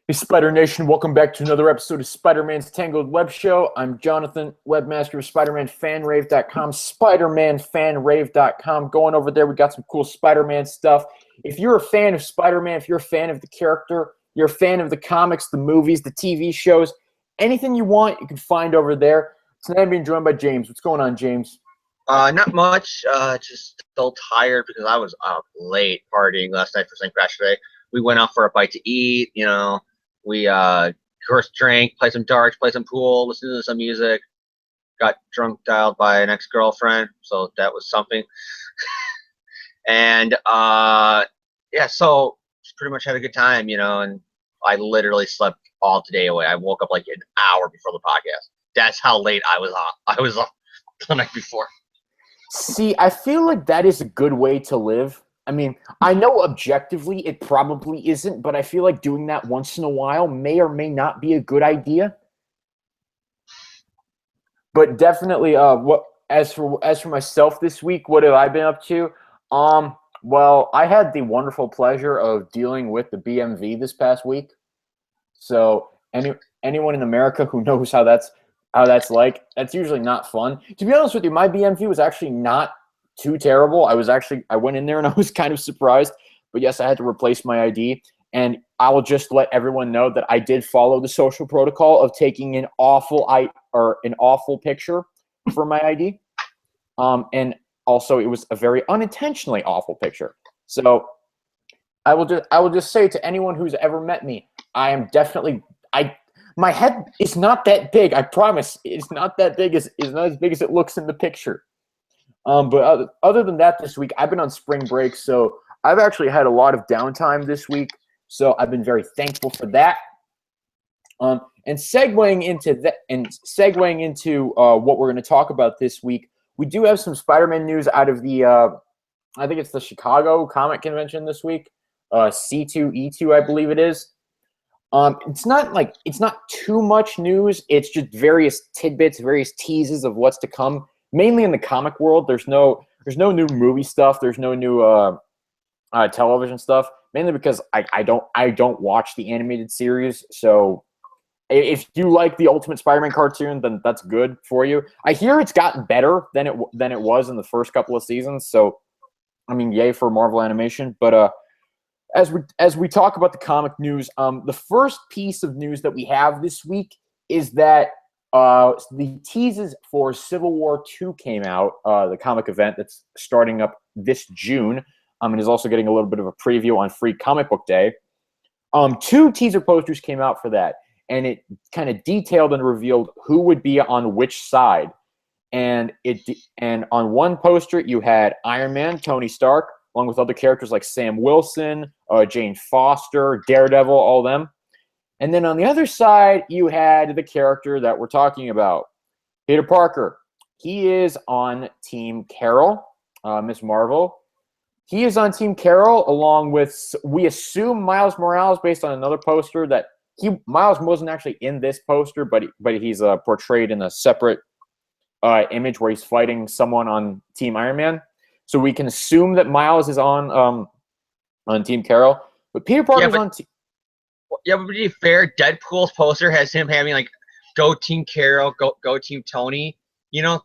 Hey, Spider Nation, welcome back to another episode of Spider-Man's Tangled WebShow. I'm Jonathan, webmaster of SpiderManFanRave.com, SpiderManFanRave.com. Going over there, we got some cool Spider-Man stuff. If you're a fan of Spider-Man, if you're a fan of the character, you're a fan of the comics, the movies, the TV shows, anything you want, you can find over there. Tonight I'm being joined by James. What's going on, James? Not much. Just still tired because I was up late partying last night for St. Crash Day. We went out for a bite to eat. We first drank, played some darts, played some pool, listened to some music. Got drunk dialed by an ex-girlfriend, so that was something. And yeah, so just pretty much had a good time, and I literally slept all today away. I woke up like an hour before the podcast. That's how late I was up. I was up the night before. See, I feel like that is a good way to live. I mean, I know objectively it probably isn't, but I feel like doing that once in a while may or may not be a good idea. But definitely, as for myself this week, what have I been up to? Well, I had the wonderful pleasure of dealing with the BMV this past week. So anyone in America who knows how that's like, that's usually not fun. To be honest with you, my BMV was actually not too terrible. I went in there and I was kind of surprised. But yes, I had to replace my ID. And I will just let everyone know that I did follow the social protocol of taking an awful picture for my ID. And also it was a very unintentionally awful picture. So I will just say to anyone who's ever met me, my head is not that big. I promise. It's not that big. It's not as big as it looks in the picture. But other than that, this week I've been on spring break, so I've actually had a lot of downtime this week. So I've been very thankful for that. And segueing into what we're going to talk about this week, we do have some Spider-Man news out of the I think it's the Chicago Comic Convention this week. C2E2, I believe it is. It's not too much news. It's just various tidbits, various teases of what's to come. Mainly in the comic world, there's no new movie stuff. There's no new television stuff. Mainly because I don't watch the animated series. So if you like the Ultimate Spider-Man cartoon, then that's good for you. I hear it's gotten better than it was in the first couple of seasons. So I mean, yay for Marvel Animation. But as we talk about the comic news, the first piece of news that we have this week is that the teases for Civil War 2 came out, the comic event that's starting up this June, and is also getting a little bit of a preview on Free Comic Book Day. 2 teaser posters came out for that, and it kind of detailed and revealed who would be on which side. And on one poster, you had Iron Man, Tony Stark, along with other characters like Sam Wilson, Jane Foster, Daredevil, all of them. And then on the other side, you had the character that we're talking about, Peter Parker. He is on Team Carol, Miss Marvel. He is on Team Carol, along with, we assume, Miles Morales, based on another poster that Miles wasn't actually in this poster, but he's portrayed in a separate image where he's fighting someone on Team Iron Man. So we can assume that Miles is on Team Carol, but Peter Parker's on Team. Yeah, but to be fair, Deadpool's poster has him having like "Go Team Carol, go Team Tony,"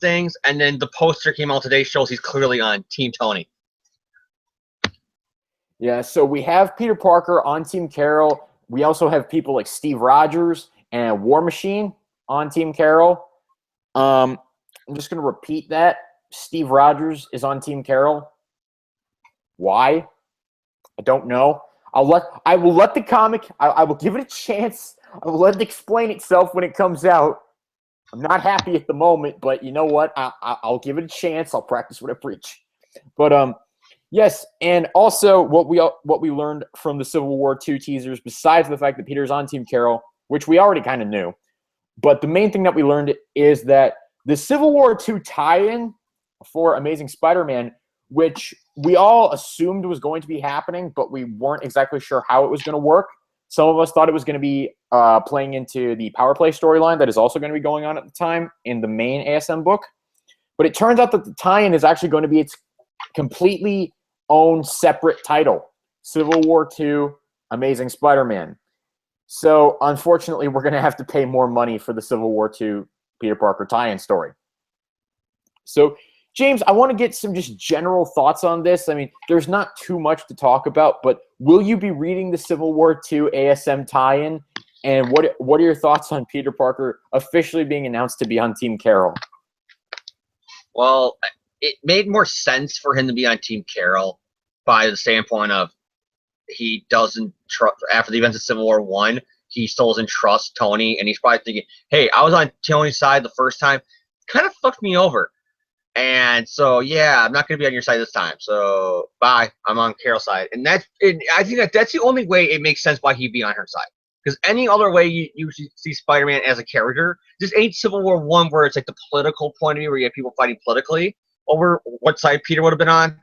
things, and then the poster came out today shows he's clearly on Team Tony. Yeah, so we have Peter Parker on Team Carol. We also have people like Steve Rogers and War Machine on Team Carol. I'm just going to repeat that. Steve Rogers is on Team Carol. Why? I don't know. I will let the comic. I will give it a chance. I will let it explain itself when it comes out. I'm not happy at the moment, but you know what? I'll give it a chance. I'll practice what I preach. But yes, and also what we learned from the Civil War 2 teasers, besides the fact that Peter's on Team Carol, which we already kind of knew, but the main thing that we learned is that the Civil War 2 tie-in for Amazing Spider-Man, which we all assumed was going to be happening, but we weren't exactly sure how it was going to work. Some of us thought it was going to be playing into the Power Play storyline that is also going to be going on at the time in the main ASM book. But it turns out that the tie-in is actually going to be its completely own separate title, Civil War 2 Amazing Spider-Man. So, unfortunately, we're going to have to pay more money for the Civil War II Peter Parker tie-in story. So, James, I want to get some just general thoughts on this. I mean, there's not too much to talk about, but will you be reading the Civil War II ASM tie-in? And what are your thoughts on Peter Parker officially being announced to be on Team Carol? Well, it made more sense for him to be on Team Carol by the standpoint of he doesn't trust, after the events of Civil War I, he still doesn't trust Tony, and he's probably thinking, hey, I was on Tony's side the first time, kind of fucked me over. And so, yeah, I'm not going to be on your side this time. So, bye. I'm on Carol's side. And I think that's the only way it makes sense why he'd be on her side. Because any other way you see Spider-Man as a character, this ain't Civil War I where it's like the political point of view where you have people fighting politically over what side Peter would have been on,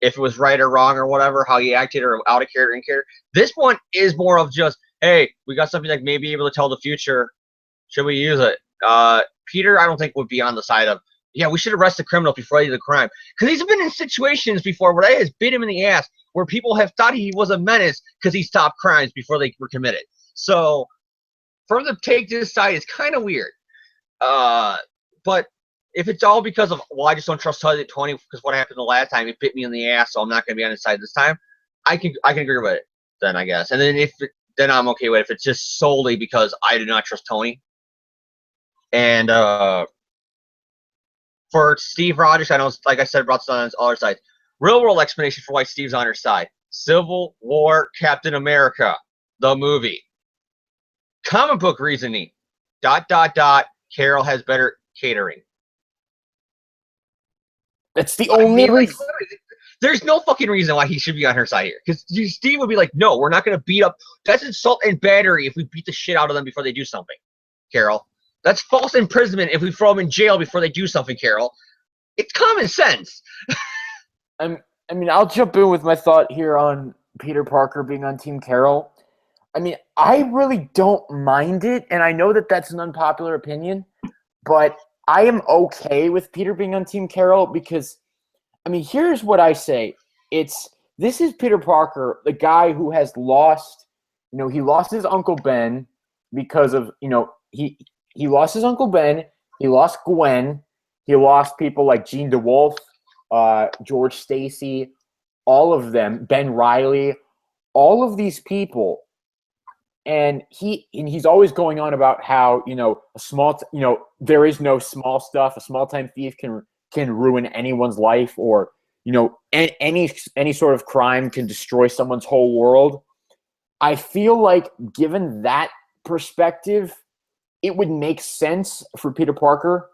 if it was right or wrong or whatever, how he acted or out of character, in character. This one is more of just, hey, we got something that may be able to tell the future. Should we use it? Peter, I don't think would be on the side of, yeah, we should arrest the criminal before they do the crime. Because he's been in situations before where that has bit him in the ass, where people have thought he was a menace because he stopped crimes before they were committed. So for him to take this side is kind of weird. But if it's all because of, well, I just don't trust Tony because what happened the last time, it bit me in the ass, so I'm not going to be on his side this time, I can agree with it then, I guess. And then then I'm okay with it if it's just solely because I do not trust Tony. And for Steve Rogers, I know, like I said, brought on his other side. Real world explanation for why Steve's on her side. Civil War Captain America, the movie. Comic book reasoning. ... Carol has better catering. That's the only reason. There's no fucking reason why he should be on her side here. Because Steve would be like, no, we're not going to beat up. That's assault and battery if we beat the shit out of them before they do something, Carol. That's false imprisonment if we throw them in jail before they do something, Carol. It's common sense. I mean, I'll jump in with my thought here on Peter Parker being on Team Carol. I mean, I really don't mind it, and I know that that's an unpopular opinion, but I am okay with Peter being on Team Carol because, I mean, here's what I say. This is Peter Parker, the guy who has lost, he lost his Uncle Ben because of, he lost his Uncle Ben, he lost Gwen, he lost people like Jean DeWolf, George Stacy, all of them, Ben Reilly, all of these people. And he's always going on about how, there is no small stuff. A small-time thief can ruin anyone's life, or, any sort of crime can destroy someone's whole world. I feel like, given that perspective, it would make sense for Peter Parker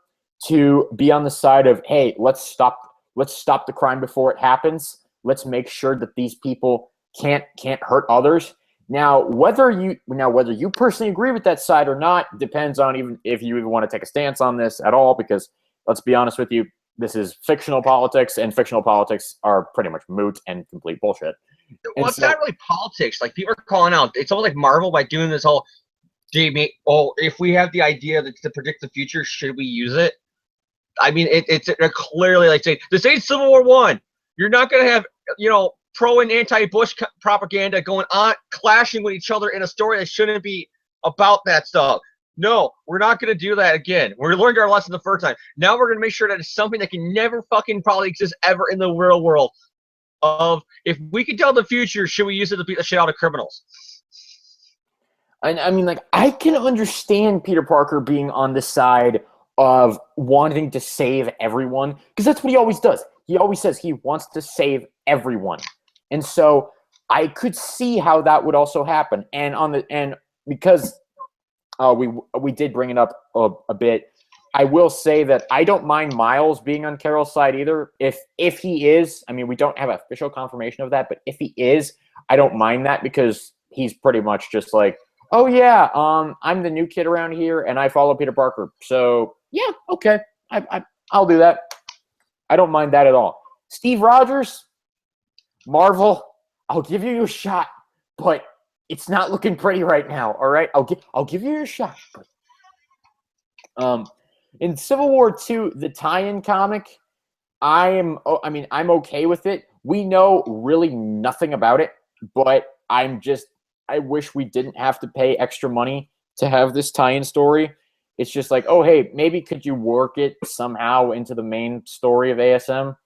to be on the side of, hey, let's stop the crime before it happens. Let's make sure that these people can't hurt others. Now, whether you personally agree with that side or not depends on even if you even want to take a stance on this at all, because let's be honest with you, this is fictional politics, and fictional politics are pretty much moot and complete bullshit. Well, it's not really politics. Like, people are calling out. It's almost like Marvel by doing this whole, if we have the idea to predict the future, should we use it? I mean, it's clearly like saying, this ain't Civil War I. You're not going to have, pro and anti-Bush propaganda going on, clashing with each other in a story that shouldn't be about that stuff. No, we're not going to do that again. We learned our lesson the first time. Now we're going to make sure that it's something that can never fucking probably exist ever in the real world. Of, if we can tell the future, should we use it to beat the shit out of criminals? I mean, like, I can understand Peter Parker being on the side of wanting to save everyone, because that's what he always does. He always says he wants to save everyone. And so I could see how that would also happen. And because we did bring it up a bit, I will say that I don't mind Miles being on Carol's side either. If he is, I mean, we don't have official confirmation of that, but if he is, I don't mind that, because he's pretty much just like, oh yeah, I'm the new kid around here and I follow Peter Parker. So yeah, okay, I'll do that. I don't mind that at all. Steve Rogers, Marvel, I'll give you your shot, but it's not looking pretty right now. All right, I'll give you your shot. But, in Civil War II, the tie-in comic, I'm okay with it. We know really nothing about it, but I'm just I wish we didn't have to pay extra money to have this tie-in story. It's just like, oh, hey, maybe could you work it somehow into the main story of ASM?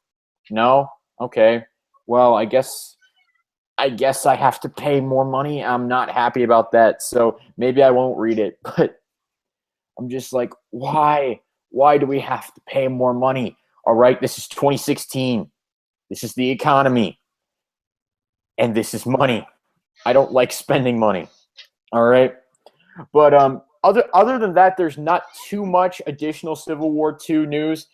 No? Okay. Well, I guess I have to pay more money. I'm not happy about that, so maybe I won't read it. But I'm just like, why? Why do we have to pay more money? All right, this is 2016. This is the economy. And this is money. I don't like spending money. All right. But other than that, there's not too much additional Civil War II news.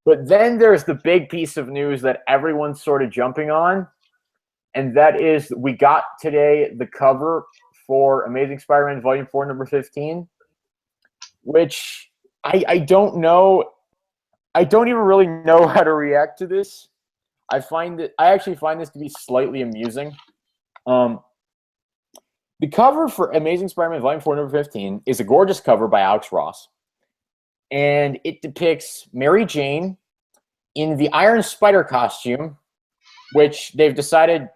But then there's the big piece of news that everyone's sort of jumping on. And that is, we got today the cover for Amazing Spider-Man Volume 4, number 15, which I don't know. I don't even really know how to react to this. I actually find this to be slightly amusing. The cover for Amazing Spider-Man Volume 4, number 15 is a gorgeous cover by Alex Ross. And it depicts Mary Jane in the Iron Spider costume, which they've decided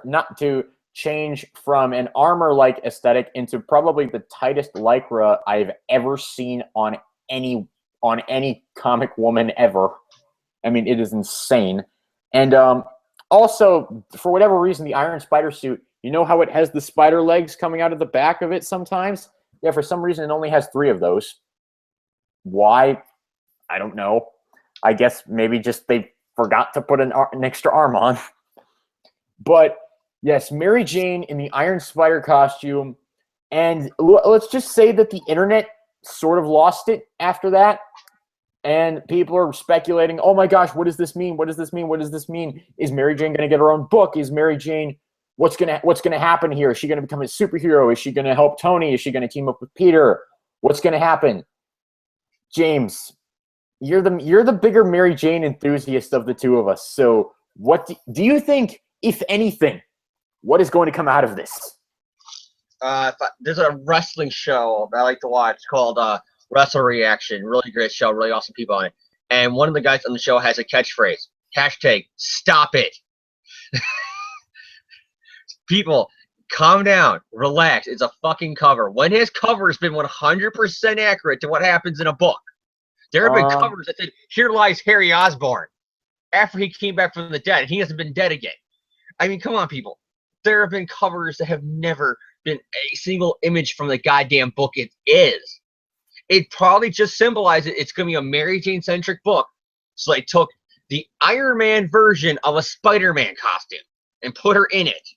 not to change from an armor-like aesthetic into probably the tightest lycra I've ever seen on any comic woman ever. I mean, it is insane. And also, for whatever reason, the Iron Spider suit, you know how it has the spider legs coming out of the back of it sometimes? Yeah, for some reason, it only has 3 of those. Why? I don't know. I guess maybe just they forgot to put an extra arm on. But yes, Mary Jane in the Iron Spider costume. And let's just say that the internet sort of lost it after that. And people are speculating, oh my gosh, what does this mean? What does this mean? What does this mean? Is Mary Jane going to get her own book? Is Mary Jane, what's gonna happen here? Is she going to become a superhero? Is she going to help Tony? Is she going to team up with Peter? What's going to happen? James, you're the bigger Mary Jane enthusiast of the two of us. So what do you think, if anything, what is going to come out of this? There's a wrestling show that I like to watch called Wrestle Reaction. Really great show, really awesome people on it. And one of the guys on the show has a catchphrase. Hashtag, stop it. People, calm down, relax. It's a fucking cover. When his cover has been 100% accurate to what happens in a book. There have been covers that said, here lies Harry Osborn after he came back from the dead, and he hasn't been dead again. I mean, come on, people. There have been covers that have never been a single image from the goddamn book it is. It probably just symbolizes it's going to be a Mary Jane-centric book. So they took the Iron Man version of a Spider-Man costume and put her in it.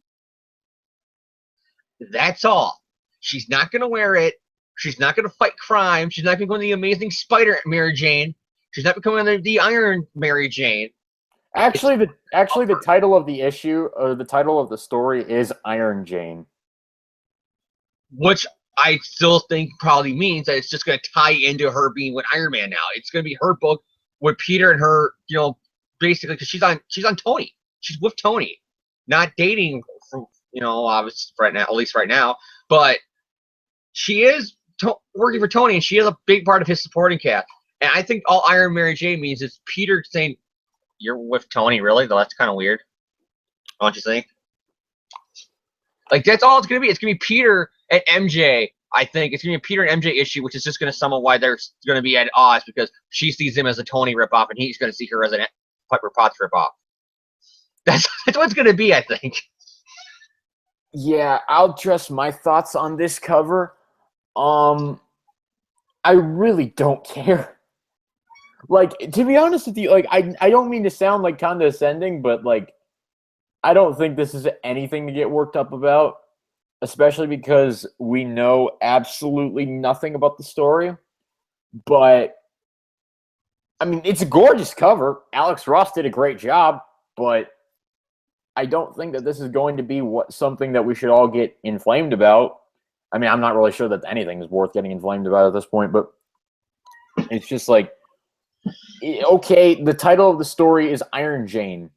That's all. She's not going to wear it. She's not going to fight crime. She's not going to go into the Amazing Spider Mary Jane. She's not becoming the Iron Mary Jane. Actually, the title of the issue, or the title of the story, is Iron Jane. Which I still think probably means that it's just going to tie into her being with Iron Man now. It's going to be her book with Peter and her, you know, basically, because she's on Tony. She's with Tony, not dating, you know, obviously right now, at least right now. But she is working for Tony, and she is a big part of his supporting cast. And I think all Iron Mary Jane means is Peter saying, "You're with Tony, really? Though that's kind of weird. Don't you think?" Like, that's all it's going to be. It's going to be Peter and MJ. I think it's going to be a Peter and MJ issue, which is just going to sum up why they're going to be at odds, because she sees him as a Tony ripoff, and he's going to see her as a Piper Potts ripoff. That's what it's going to be, I think. Yeah, I'll address my thoughts on this cover. I really don't care. Like, to be honest with you, like, I don't mean to sound like condescending, but like, I don't think this is anything to get worked up about, especially because we know absolutely nothing about the story. But I mean, it's a gorgeous cover. Alex Ross did a great job, but I don't think that this is going to be something that we should all get inflamed about. I mean, I'm not really sure that anything is worth getting inflamed about at this point, but it's just like, okay, the title of the story is Iron Jane.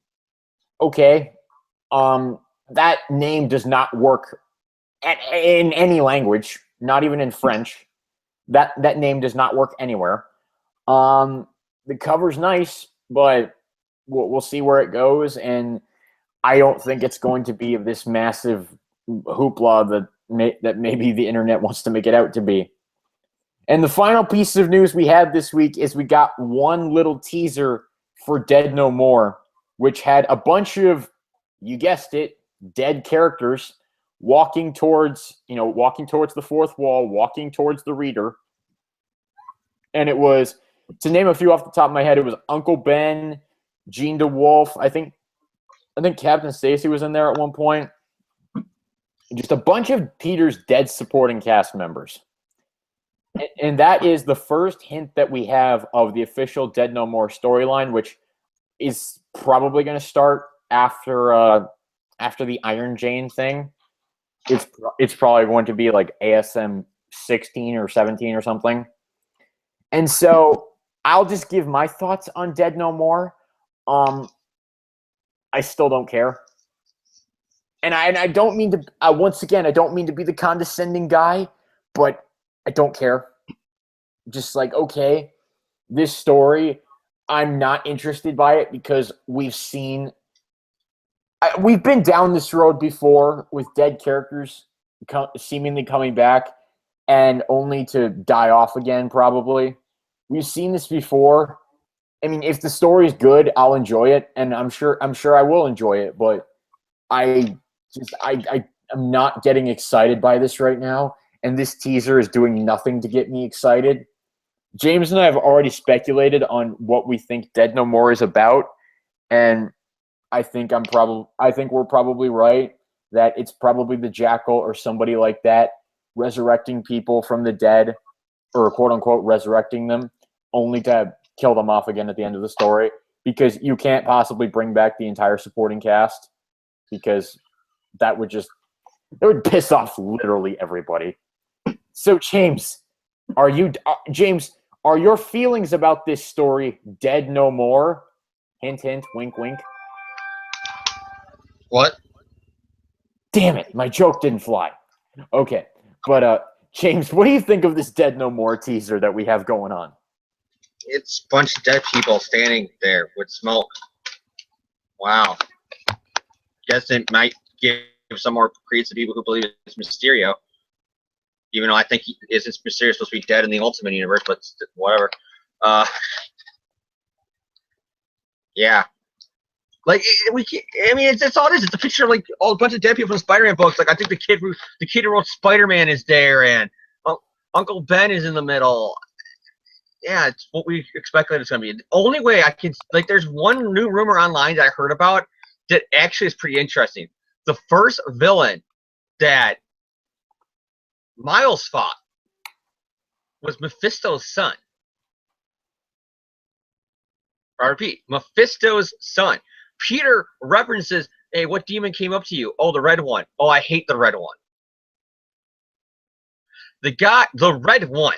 Okay. That name does not work in any language, not even in French. That name does not work anywhere. The cover's nice, but we'll see where it goes, and I don't think it's going to be of this massive hoopla that that maybe the internet wants to make it out to be. And the final piece of news we had this week is we got one little teaser for Dead No More, which had a bunch of, you guessed it, dead characters walking towards the fourth wall, walking towards the reader. And it was, to name a few off the top of my head, it was Uncle Ben, Gene DeWolf, I think Captain Stacy was in there at one point. Just a bunch of Peter's dead supporting cast members. And that is the first hint that we have of the official Dead No More storyline, which is probably going to start after the Iron Jane thing. It's probably going to be like ASM 16 or 17 or something. And so I'll just give my thoughts on Dead No More. I still don't care. And I don't mean to, once again, I don't mean to be the condescending guy, but I don't care. Just like, okay, this story, I'm not interested by it because we've been down this road before with dead characters seemingly coming back and only to die off again, probably. We've seen this before. I mean, if the story is good, I'll enjoy it, and I'm sure I will enjoy it, but I'm not getting excited by this right now, and this teaser is doing nothing to get me excited. James and I have already speculated on what we think Dead No More is about, and I think we're probably right that it's probably the Jackal or somebody like that resurrecting people from the dead, or quote unquote resurrecting them, only to kill them off again at the end of the story, because you can't possibly bring back the entire supporting cast, because that would piss off literally everybody. So James, are your feelings about this story Dead No More? Hint, hint, wink, wink. What? Damn it, my joke didn't fly. Okay, but James, what do you think of this Dead No More teaser that we have going on? It's a bunch of dead people standing there with smoke. Wow. Guess it might give some more credence to people who believe it's Mysterio. Even though I think isn't Mysterio supposed to be dead in the Ultimate Universe, but whatever. Yeah. Like it's all it is. It's a picture of like a bunch of dead people from Spider-Man books. Like I think the kid who wrote Spider-Man is there, and Uncle Ben is in the middle. Yeah, it's what we expected it's gonna be. The only way I can there's one new rumor online that I heard about that actually is pretty interesting. The first villain that Miles fought was Mephisto's son. I repeat, Mephisto's son. Peter references, hey, what demon came up to you? Oh, the red one. Oh, I hate the red one. The red one.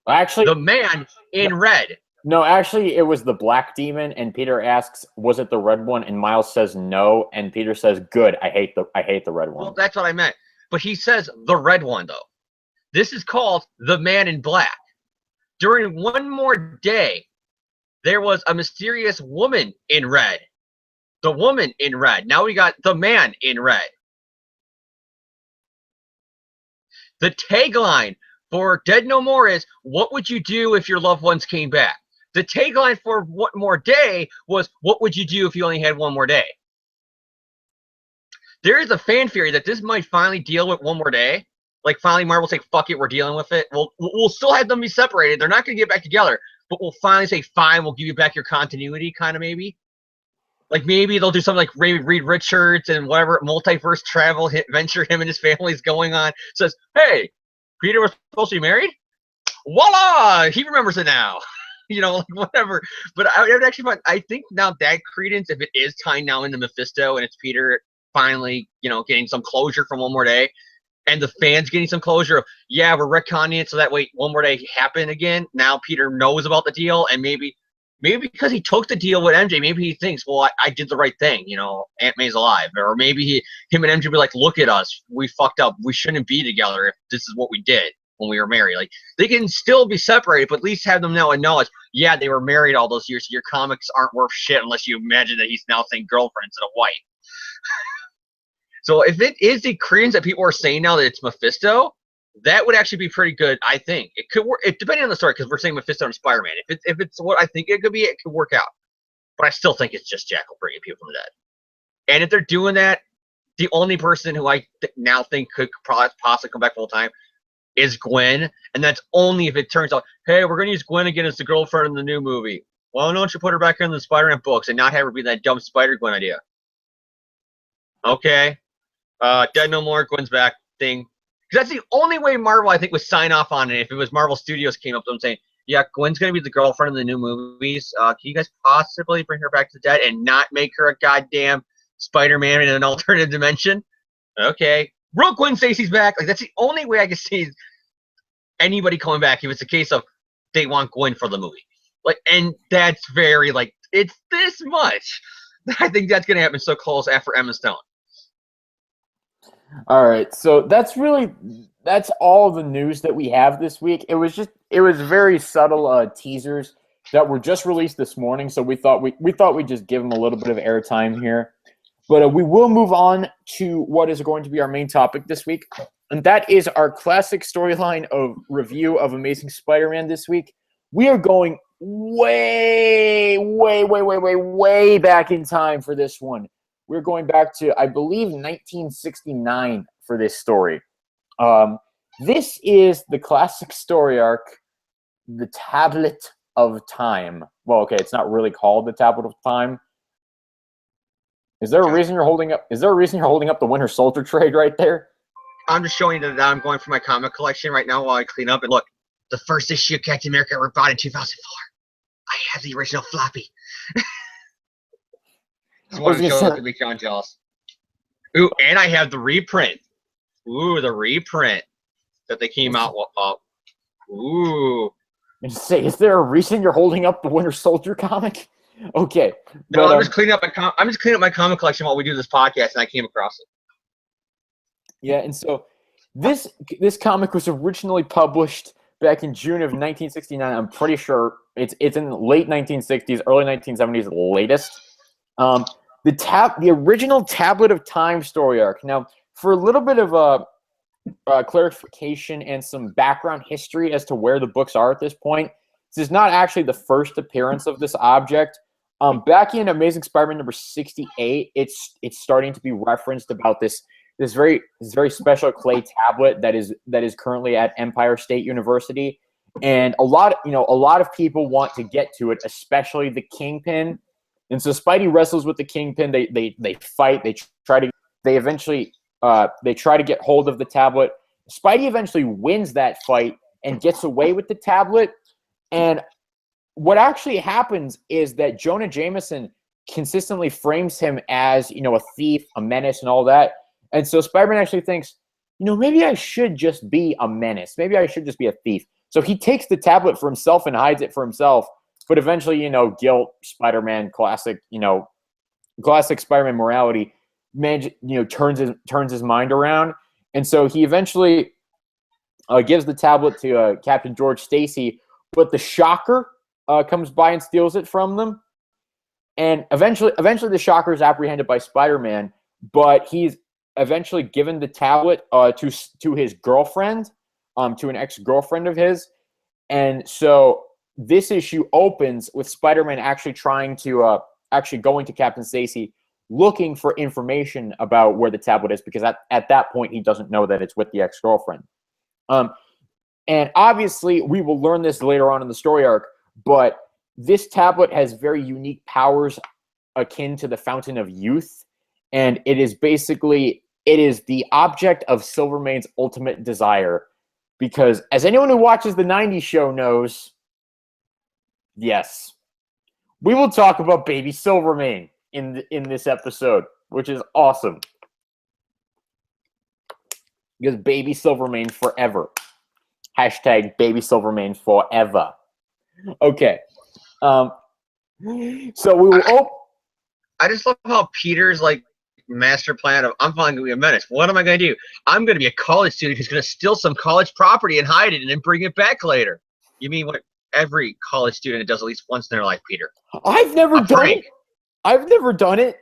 Actually, the man in red. No, actually, it was the black demon, and Peter asks, was it the red one? And Miles says no, and Peter says, good, I hate the red one. Well, that's what I meant. But he says the red one, though. This is called the man in black. During one more day, there was a mysterious woman in red. The woman in red. Now we got the man in red. The tagline for Dead No More is, what would you do if your loved ones came back? The tagline for One More Day was, what would you do if you only had one more day? There is a fan theory that this might finally deal with One More Day. Like, finally Marvel say, fuck it, we're dealing with it. We'll still have them be separated. They're not going to get back together. But we'll finally say, fine, we'll give you back your continuity, kind of maybe. Like, maybe they'll do something like Reed Richards and whatever multiverse travel venture him and his family's going on. Says, hey, Peter was supposed to be married? Voila! He remembers it now. You know, like whatever. But I would actually find, I think now that credence, if it is tying now into Mephisto and it's Peter finally, getting some closure from One More Day, and the fans getting some closure of, yeah, we're retconning it so that way One More Day happen again. Now Peter knows about the deal, and maybe because he took the deal with MJ, maybe he thinks, well, I did the right thing. Aunt May's alive. Or maybe him and MJ be like, look at us. We fucked up. We shouldn't be together if this is what we did when we were married. Like, they can still be separated, but at least have them now acknowledge, yeah, they were married all those years. So your comics aren't worth shit unless you imagine that he's now saying girlfriend instead of wife. So if it is the Koreans that people are saying now that it's Mephisto, that would actually be pretty good. I think it could work. Depending on the story, because we're saying Mephisto and Spider-Man. If it's what I think it could be, it could work out. But I still think it's just Jackal bringing people from the dead. And if they're doing that, the only person who I now think could possibly come back full time is Gwen, and that's only if it turns out, hey, we're gonna use Gwen again as the girlfriend in the new movie. Well, don't you put her back in the Spider-Man books and not have her be that dumb Spider-Gwen idea? Okay, Dead No More, Gwen's back thing. Because that's the only way Marvel, I think, would sign off on it. If it was Marvel Studios came up to them saying, yeah, Gwen's gonna be the girlfriend in the new movies. Can you guys possibly bring her back to the dead and not make her a goddamn Spider-Man in an alternate dimension? Okay. Real Gwen Stacy's back. Like, that's the only way I can see anybody coming back if it's a case of they want Gwen for the movie. Like, and that's very, like, it's this much. I think that's going to happen so close after Emma Stone. All right. So that's all the news that we have this week. It was very subtle teasers that were just released this morning. So we thought we'd just give them a little bit of airtime here. But we will move on to what is going to be our main topic this week, and that is our classic storyline of review of Amazing Spider-Man this week. We are going way back in time for this one. We're going back to, I believe, 1969 for this story. This is the classic story arc, The Tablet of Time. Well, okay, it's not really called The Tablet of Time. Is there a reason you're holding up the Winter Soldier trade right there? I'm just showing you that I'm going for my comic collection right now while I clean up. And look, the first issue of Captain America ever bought in 2004. I have the original floppy. Just want to show it to be John jealous. Ooh, and I have the reprint. Ooh, the reprint that they came out with. Ooh. Say, is there a reason you're holding up the Winter Soldier comic? Okay. No, I'm just cleaning up my comic collection while we do this podcast, and I came across it. Yeah, and so this comic was originally published back in June of 1969. I'm pretty sure it's in the late 1960s, early 1970s, the latest. The original Tablet of Time story arc. Now, for a little bit of clarification and some background history as to where the books are at this point, this is not actually the first appearance of this object. Back in Amazing Spider-Man number 68, it's starting to be referenced about this very special clay tablet that is currently at Empire State University, and a lot of people want to get to it, especially the Kingpin. And so Spidey wrestles with the Kingpin. They fight. They try to get hold of the tablet. Spidey eventually wins that fight and gets away with the tablet. And what actually happens is that Jonah Jameson consistently frames him as, a thief, a menace, and all that. And so Spider-Man actually thinks, maybe I should just be a menace. Maybe I should just be a thief. So he takes the tablet for himself and hides it for himself. But eventually, guilt, Spider-Man, classic Spider-Man morality, turns his mind around. And so he eventually gives the tablet to Captain George Stacy, but the Shocker comes by and steals it from them. And eventually the Shocker is apprehended by Spider-Man, but he's eventually given the tablet to his girlfriend, to an ex-girlfriend of his. And so this issue opens with Spider-Man actually going to Captain Stacy, looking for information about where the tablet is, because at that point he doesn't know that it's with the ex-girlfriend. And obviously we will learn this later on in the story arc, but this tablet has very unique powers akin to the Fountain of Youth, and it is the object of Silvermane's ultimate desire, because as anyone who watches the 90s show knows, yes, we will talk about Baby Silvermane in this episode, which is awesome. Because Baby Silvermane forever. Hashtag Baby Silvermane forever. Okay. So we will... I just love how Peter's master plan of, I'm finally going to be a menace. What am I going to do? I'm going to be a college student who's going to steal some college property and hide it and then bring it back later. You mean what every college student does at least once in their life, Peter? I've never done it.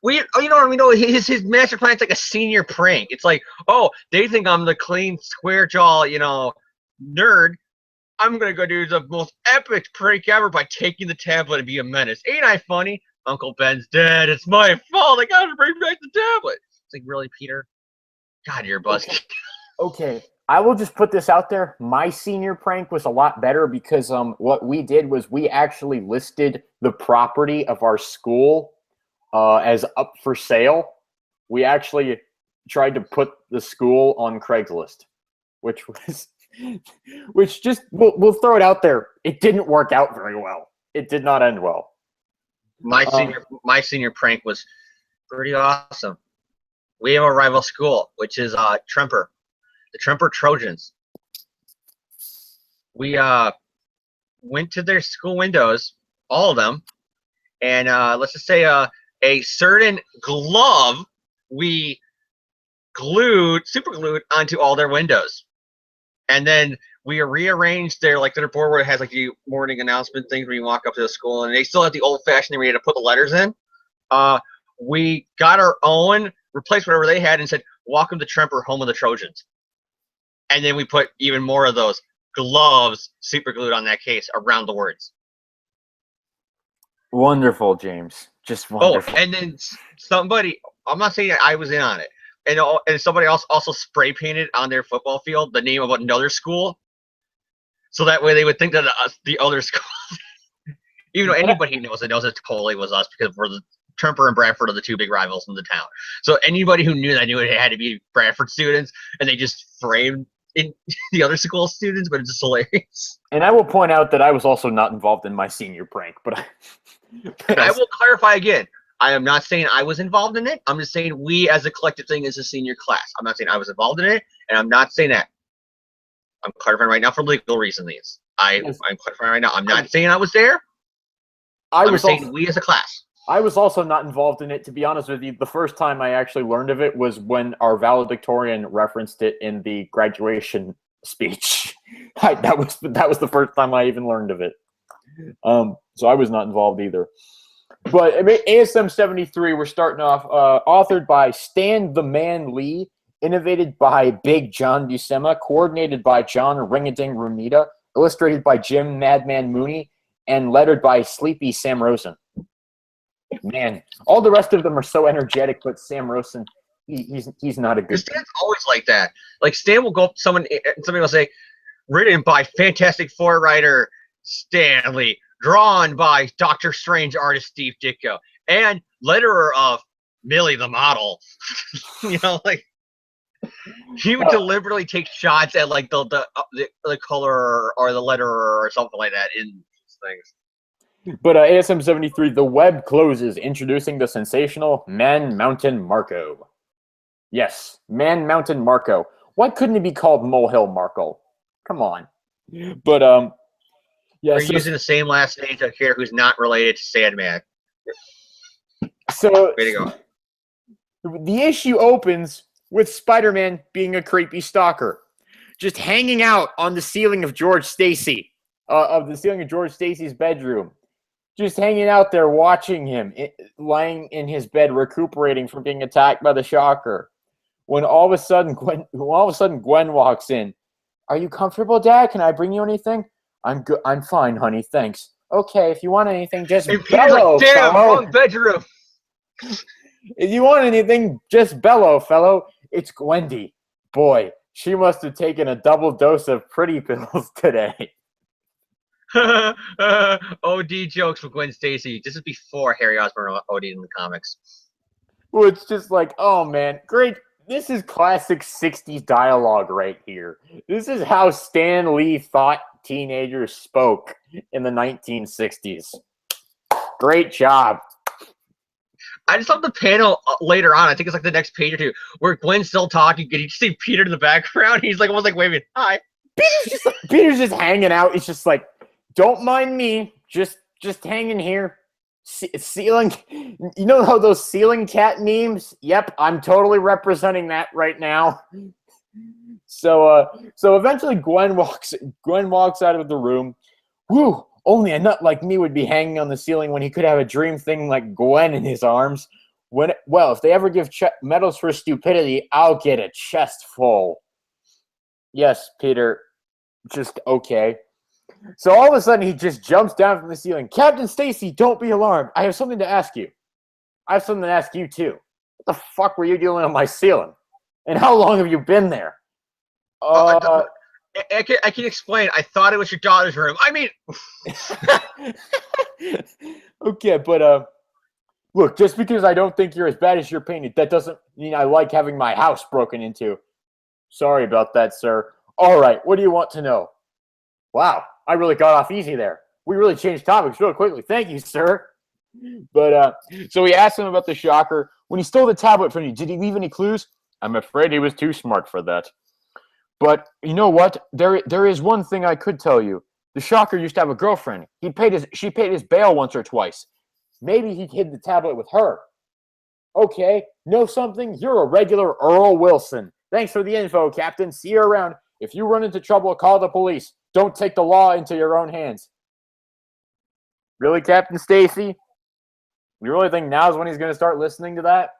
You know what I mean? No, his master plan's like a senior prank. It's like, oh, they think I'm the clean, square jaw, nerd. I'm gonna go do the most epic prank ever by taking the tablet and be a menace. Ain't I funny? Uncle Ben's dead. It's my fault. I gotta bring back the tablet. It's like, really, Peter? God, you're a buzzkill. Okay, I will just put this out there. My senior prank was a lot better because what we did was we actually listed the property of our school as up for sale. We actually tried to put the school on Craigslist, which just we'll throw it out there. It didn't work out very well. It did not end well. My senior prank was pretty awesome. We have a rival school, which is Tremper, the Tremper Trojans. We went to their school windows, all of them, and let's just say a certain glove we super glued onto all their windows, and then we rearranged their board where it has like the morning announcement things when you walk up to the school, and they still have the old-fashioned thing where you had to put the letters in. We got our own, replaced whatever they had, and said, "Welcome to Tremper, home of the Trojans." And then we put even more of those gloves super glued on that case around the words. Wonderful, James. Just wonderful. Oh, and then somebody, I'm not saying I was in on it, and somebody else also spray painted on their football field the name of another school, so that way they would think that the other school, even though anybody who knows it totally was us, because we're the Tremper and Bradford are the two big rivals in the town. So anybody who knew that knew it had to be Bradford students, and they just framed in the other school students, but it's just hilarious. And I will point out that I was also not involved in my senior prank, but I will clarify again. I am not saying I was involved in it. I'm just saying we as a collective thing as a senior class. I'm not saying I was involved in it, and I'm not saying that. I'm clarifying right now for legal reasons. I'm clarifying right now. I'm not saying I was there. I'm saying we as a class. I was also not involved in it, to be honest with you. The first time I actually learned of it was when our valedictorian referenced it in the graduation speech. That was the first time I even learned of it. So I was not involved either. But ASM 73, we're starting off, authored by Stan the Man Lee, innovated by Big John Buscema, coordinated by John Ringading Rumita, illustrated by Jim Madman Mooney, and lettered by Sleepy Sam Rosen. Man, all the rest of them are so energetic, but Sam Rosen, he's not a good. Stan's always like that. Like Stan will go up to somebody will say, "Written by Fantastic Four writer Stan Lee, drawn by Doctor Strange artist Steve Ditko, and letterer of Millie the model." He would deliberately take shots at like the color or the letterer or something like that in things. But ASM 73, the web closes, introducing the sensational Man Mountain Marco. Yes, Man Mountain Marco. Why couldn't it be called Molehill Marco? Come on. But yeah, we're using the same last name to a character who's not related to Sandman. So way to go. The issue opens with Spider-Man being a creepy stalker, just hanging out on the ceiling of George Stacy's bedroom. Just hanging out there watching him, lying in his bed recuperating from being attacked by the Shocker. When all of a sudden Gwen walks in. "Are you comfortable, Dad? Can I bring you anything?" "I'm good. I'm fine, honey. Thanks." "Okay, if you want anything, just bellow, like, "Damn, fellow. wrong bedroom." If you want anything, just bellow, fellow. It's Gwendy. Boy, she must have taken a double dose of pretty pills today. OD jokes for Gwen Stacy. This is before Harry Osborn OD in the comics. Well, it's just like, oh man, great. This is classic 60s dialogue right here. This is how Stan Lee thought teenagers spoke in the 1960s. Great job. I just love the panel later on. I think it's like the next page or two where Gwen's still talking. And you just see Peter in the background. He's like almost like waving, "Hi." Peter's just hanging out. It's just like, don't mind me. Just hanging here. Ceiling. You know how those ceiling cat memes? Yep, I'm totally representing that right now. So eventually Gwen walks out of the room. Woo! Only a nut like me would be hanging on the ceiling when he could have a dream thing like Gwen in his arms. Well, if they ever give medals for stupidity, I'll get a chest full. Yes, Peter. Just okay. So all of a sudden, he just jumps down from the ceiling. Captain Stacy, don't be alarmed. I have something to ask you. I have something to ask you, too. What the fuck were you doing on my ceiling? And how long have you been there? I can explain. I thought it was your daughter's room. I mean, okay, but look, just because I don't think you're as bad as you're painted, that doesn't mean I like having my house broken into. Sorry about that, sir. All right, what do you want to know? Wow, I really got off easy there. We really changed topics real quickly. Thank you, sir. But so we asked him about the shocker. When he stole the tablet from you, did he leave any clues? I'm afraid he was too smart for that. But you know what? There is one thing I could tell you. The shocker used to have a girlfriend. She paid his bail once or twice. Maybe he hid the tablet with her. Okay, know something? You're a regular Earl Wilson. Thanks for the info, Captain. See you around. If you run into trouble, call the police. Don't take the law into your own hands. Really, Captain Stacy? You really think now's when he's going to start listening to that?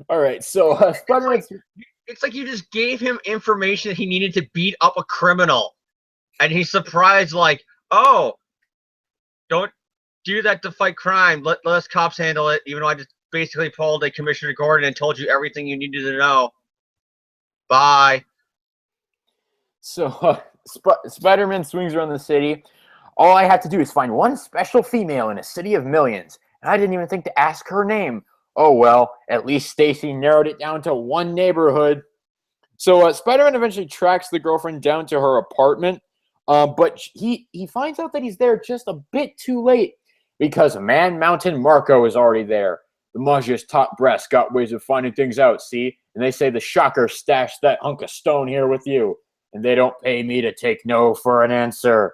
All right, so it's like you just gave him information that he needed to beat up a criminal. And he's surprised, like, oh, don't do that to fight crime. Let us cops handle it, even though I just basically pulled a Commissioner Gordon and told you everything you needed to know. Bye. So Spider-Man swings around the city. All I have to do is find one special female in a city of millions. And I didn't even think to ask her name. Oh, well, at least Stacy narrowed it down to one neighborhood. So Spider-Man eventually tracks the girlfriend down to her apartment. But he finds out that he's there just a bit too late because Man Mountain Marco is already there. The Majia's top brass got ways of finding things out, see? And they say the shocker stashed that hunk of stone here with you. And they don't pay me to take no for an answer.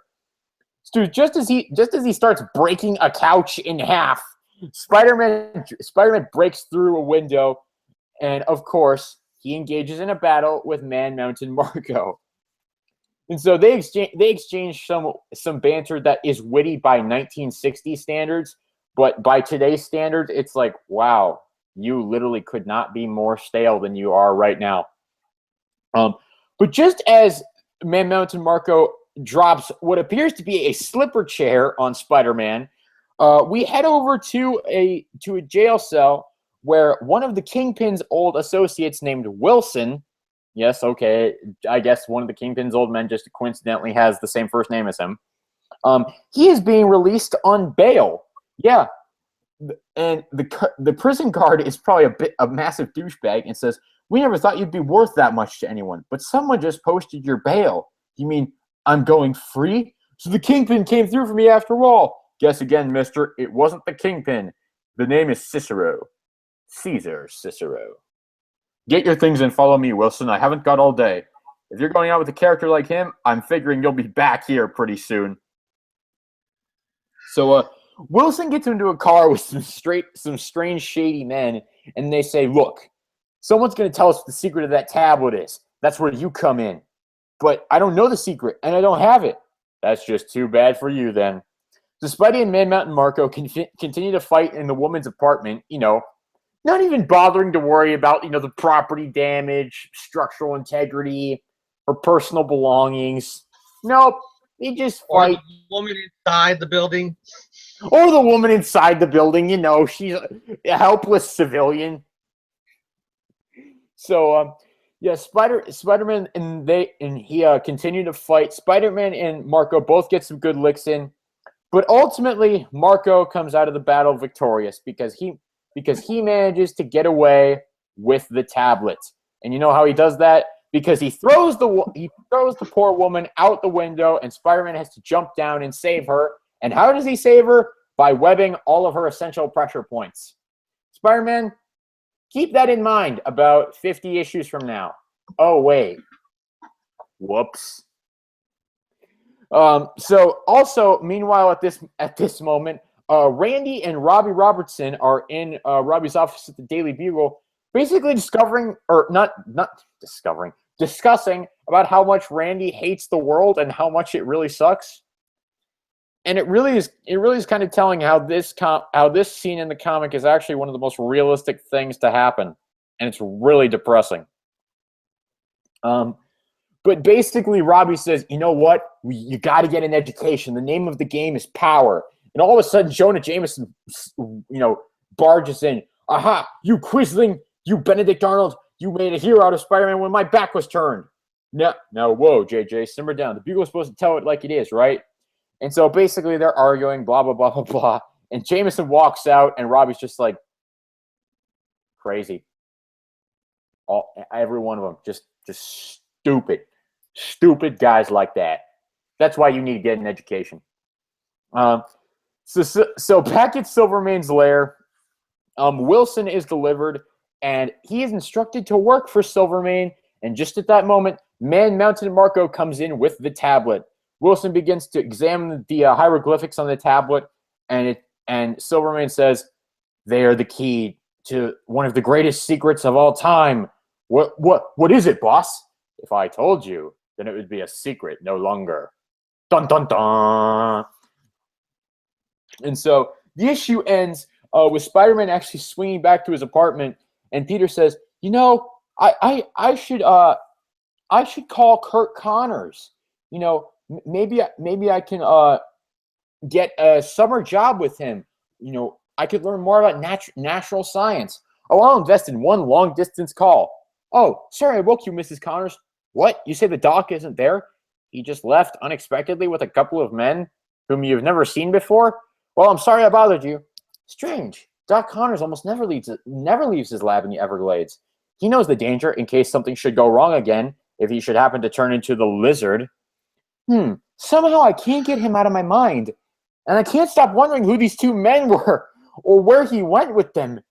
Dude, just as he starts breaking a couch in half, Spider-Man breaks through a window, and of course, he engages in a battle with Man Mountain Marco. And so they exchange some banter that is witty by 1960 standards, but by today's standards, it's like, wow, you literally could not be more stale than you are right now. But just as Man Mountain Marco drops what appears to be a slipper chair on Spider-Man, we head over to a jail cell where one of the Kingpin's old associates named Wilson, yes, okay, I guess one of the Kingpin's old men just coincidentally has the same first name as him, he is being released on bail. Yeah, and the prison guard is probably a massive douchebag and says, "We never thought you'd be worth that much to anyone, but someone just posted your bail. You mean I'm going free? So the Kingpin came through for me after all." Guess again, mister, it wasn't the Kingpin. The name is Cicero. Caesar Cicero. Get your things and follow me, Wilson. I haven't got all day. If you're going out with a character like him, I'm figuring you'll be back here pretty soon. So Wilson gets into a car with some strange, shady men, and they say, look, someone's going to tell us what the secret of that tablet is. That's where you come in. But I don't know the secret, and I don't have it. That's just too bad for you, then. So Spidey and Man Mountain Marco continue to fight in the woman's apartment, not even bothering to worry about, the property damage, structural integrity, or personal belongings. Nope. They just fight. Or the woman inside the building. Or the woman inside the building, she's a helpless civilian. So, yeah, Spider-Man and he continue to fight. Spider-Man and Marco both get some good licks in, but ultimately Marco comes out of the battle victorious because he manages to get away with the tablet. And you know how he does that? Because he throws the poor woman out the window, and Spider-Man has to jump down and save her. And how does he save her? By webbing all of her essential pressure points. Spider-Man, keep that in mind about 50 issues from now. Oh, wait. Whoops. So also, meanwhile, at this moment, Randy and Robbie Robertson are in Robbie's office at the Daily Bugle, basically discussing about how much Randy hates the world and how much it really sucks. And it really is kind of telling how this scene in the comic is actually one of the most realistic things to happen, and it's really depressing. But basically, Robbie says, you know what? You got to get an education. The name of the game is power. And all of a sudden, Jonah Jameson, barges in. Aha, you Quisling, you Benedict Arnold, you made a hero out of Spider-Man when my back was turned. No, whoa, JJ, simmer down. The Bugle's supposed to tell it like it is, right? And so basically they're arguing, blah, blah, blah, blah, blah. And Jameson walks out, and Robbie's just like, crazy. Every one of them, just stupid guys like that. That's why you need to get an education. So back at Silvermane's lair, Wilson is delivered, and he is instructed to work for Silvermane. And just at that moment, Man-Mountain Marco comes in with the tablet. Wilson begins to examine the hieroglyphics on the tablet, and Silvermane says, "They are the key to one of the greatest secrets of all time." What is it, boss? If I told you, then it would be a secret no longer. Dun dun dun. And so the issue ends with Spider-Man actually swinging back to his apartment, and Peter says, "You know, I should call Kurt Connors. You know, maybe I can get a summer job with him. You know, I could learn more about natural science. Oh, I'll invest in one long-distance call. Oh, sorry I woke you, Mrs. Connors. What? You say the doc isn't there? He just left unexpectedly with a couple of men whom you've never seen before? Well, I'm sorry I bothered you. Strange. Doc Connors almost never leaves his lab in the Everglades. He knows the danger in case something should go wrong again, if he should happen to turn into the lizard. Somehow I can't get him out of my mind. And I can't stop wondering who these two men were, or where he went with them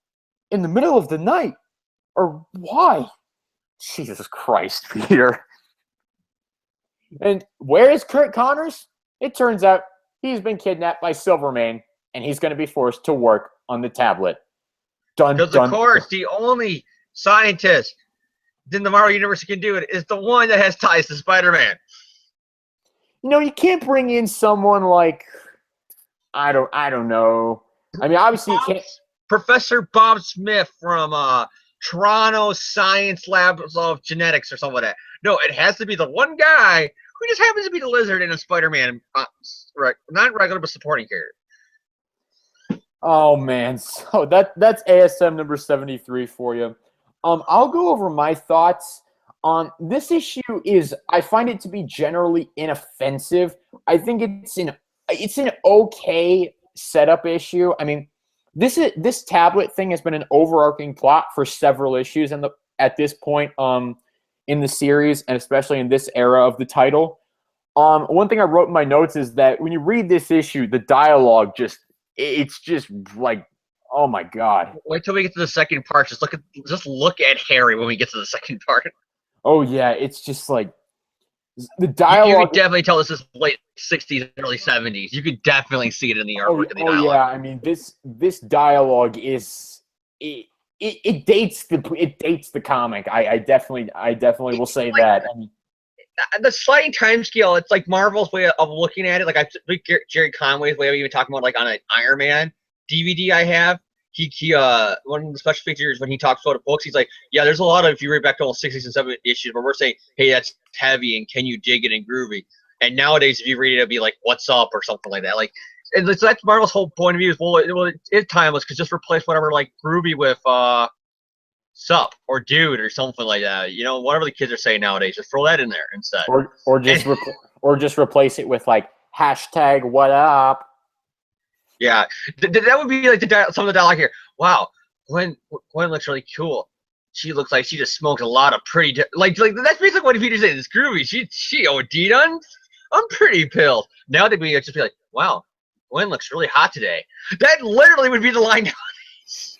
in the middle of the night, or why. Jesus Christ, Peter. And where is Kurt Connors? It turns out he's been kidnapped by Silvermane, and he's going to be forced to work on the tablet. Because, of course, the only scientist in the Marvel Universe who can do it is the one that has ties to Spider-Man. You know, you can't bring in someone like, I don't know. I mean, obviously you can't. Professor Bob Smith from Toronto Science Lab of Genetics or something like that. No, it has to be the one guy who just happens to be the lizard in a Spider-Man, not regular but supporting character. Oh man, so that's ASM number 73 for you. I'll go over my thoughts on this issue. I find it to be generally inoffensive. I think it's an okay setup issue. I mean, this tablet thing has been an overarching plot for several issues at this point in the series, and especially in this era of the title. One thing I wrote in my notes is that when you read this issue, the dialogue it's just like, oh my god. Wait till we get to the second part. Just look at Harry when we get to the second part. Oh yeah, it's just like the dialogue. You could definitely tell this is late 60s, early 70s. You could definitely see it in the artwork and the dialogue. Yeah, I mean this dialogue is it dates the comic. I definitely will say that. I mean, the sliding time scale, it's like Marvel's way of looking at it. Like I think Jerry Conway's way of even talking about, like on an Iron Man DVD I have. He one of the special features when he talks about the books, he's like, yeah, there's a lot of, if you read back to all 60s and 70s issues where we're saying, hey, that's heavy and can you dig it and groovy. And nowadays, if you read it, it'll be like, what's up or something like that. Like, and so that's Marvel's whole point of view is, well, it's timeless because just replace whatever like groovy with sup or dude or something like that. You know, whatever the kids are saying nowadays, just throw that in there instead. Or just replace it with like hashtag what up. Yeah, that would be like some of the dialogue here. Wow, Gwen looks really cool. She looks like she just smoked a lot of pretty like that's basically what Peter's saying. It's groovy. She OD'd on pretty pills. Now they'd be just be like, wow, Gwen looks really hot today. That literally would be the line nowadays.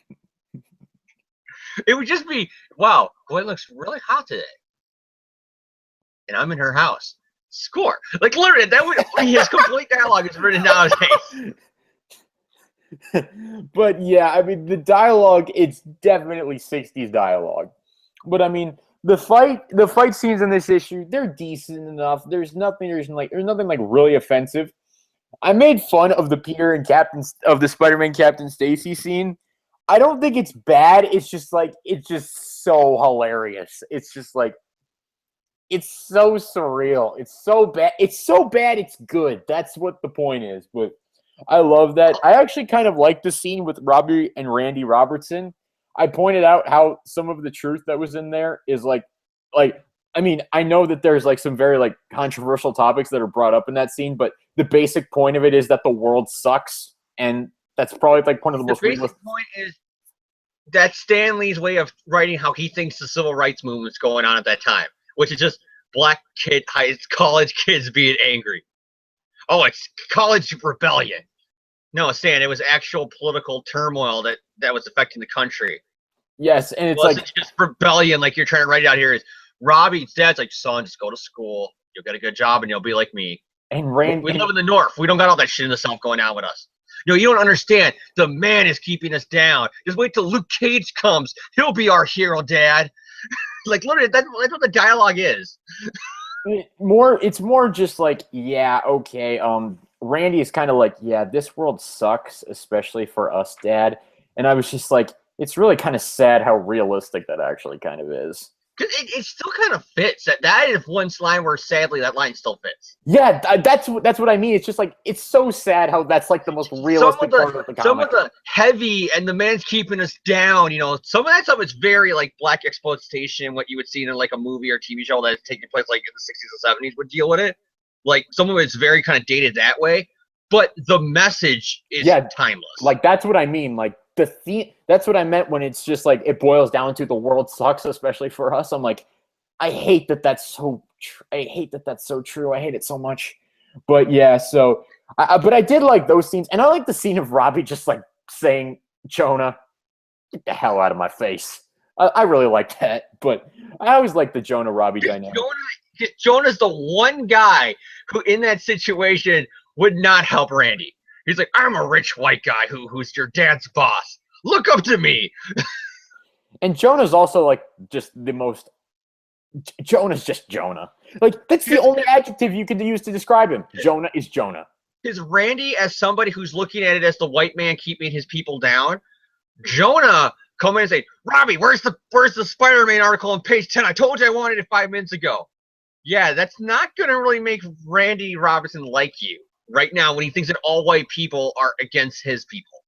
It would just be, wow, Gwen looks really hot today, and I'm in her house. Score. Like literally, that would his complete dialogue is written nowadays. But yeah, I mean the dialogue, it's definitely 60s dialogue. But I mean the fight scenes in this issue, they're decent enough. There's nothing like really offensive. I made fun of the Peter and the Spider-Man Captain Stacy scene. I don't think it's bad. It's just so hilarious. It's just like it's so surreal. It's so bad. It's so bad. It's good. That's what the point is. But I love that. I actually kind of like the scene with Robbie and Randy Robertson. I pointed out how some of the truth that was in there is like I mean, I know that there's like some very like controversial topics that are brought up in that scene, but the basic point of it is that the world sucks, and that's probably like one of the most basic point is that Stan Lee's way of writing how he thinks the civil rights movement's going on at that time, which is just it's college kids being angry. Oh, it's college rebellion. No, Stan, it was actual political turmoil that was affecting the country. Yes, and it's wasn't just rebellion like you're trying to write it out here. Is Robbie's dad's like, son, just go to school. You'll get a good job and you'll be like me. And we live in the North. We don't got all that shit in the South going on with us. You don't understand. The man is keeping us down. Just wait till Luke Cage comes. He'll be our hero, Dad. Like, literally, that's what the dialogue is. It's more just like, yeah, okay. Randy is kind of like, yeah, this world sucks, especially for us, Dad. And I was just like, it's really kind of sad how realistic that actually kind of is. It still kind of fits. That is one line where sadly that line still fits. Yeah, that's what I mean. It's just like it's so sad how that's like the most realistic part of the comic. Some of the heavy and the man's keeping us down. Some of that stuff is very like black exploitation. What you would see in like a movie or TV show that is taking place like in the 60s or 70s would deal with it. Like some of it's very kind of dated that way, but the message is timeless. Like that's what I mean. Like the theme. That's what I meant when it's just like it boils down to the world sucks, especially for us. I'm like, I hate that that's so. I hate that that's so true. I hate it so much. But yeah, so but I did like those scenes, and I like the scene of Robbie just like saying, "Jonah, get the hell out of my face." I really like that, but I always like the Jonah Robbie dynamic. Jonah's the one guy who, in that situation, would not help Randy. He's like, I'm a rich white guy who's your dad's boss. Look up to me. And Jonah's also like just the most. Jonah's just Jonah. Like that's the only adjective you could use to describe him. Jonah is Jonah. Is Randy as somebody who's looking at it as the white man keeping his people down? Jonah come in and say, Robbie, where's the Spider-Man article on page 10? I told you I wanted it 5 minutes ago. Yeah, that's not gonna really make Randy Robinson like you right now when he thinks that all white people are against his people.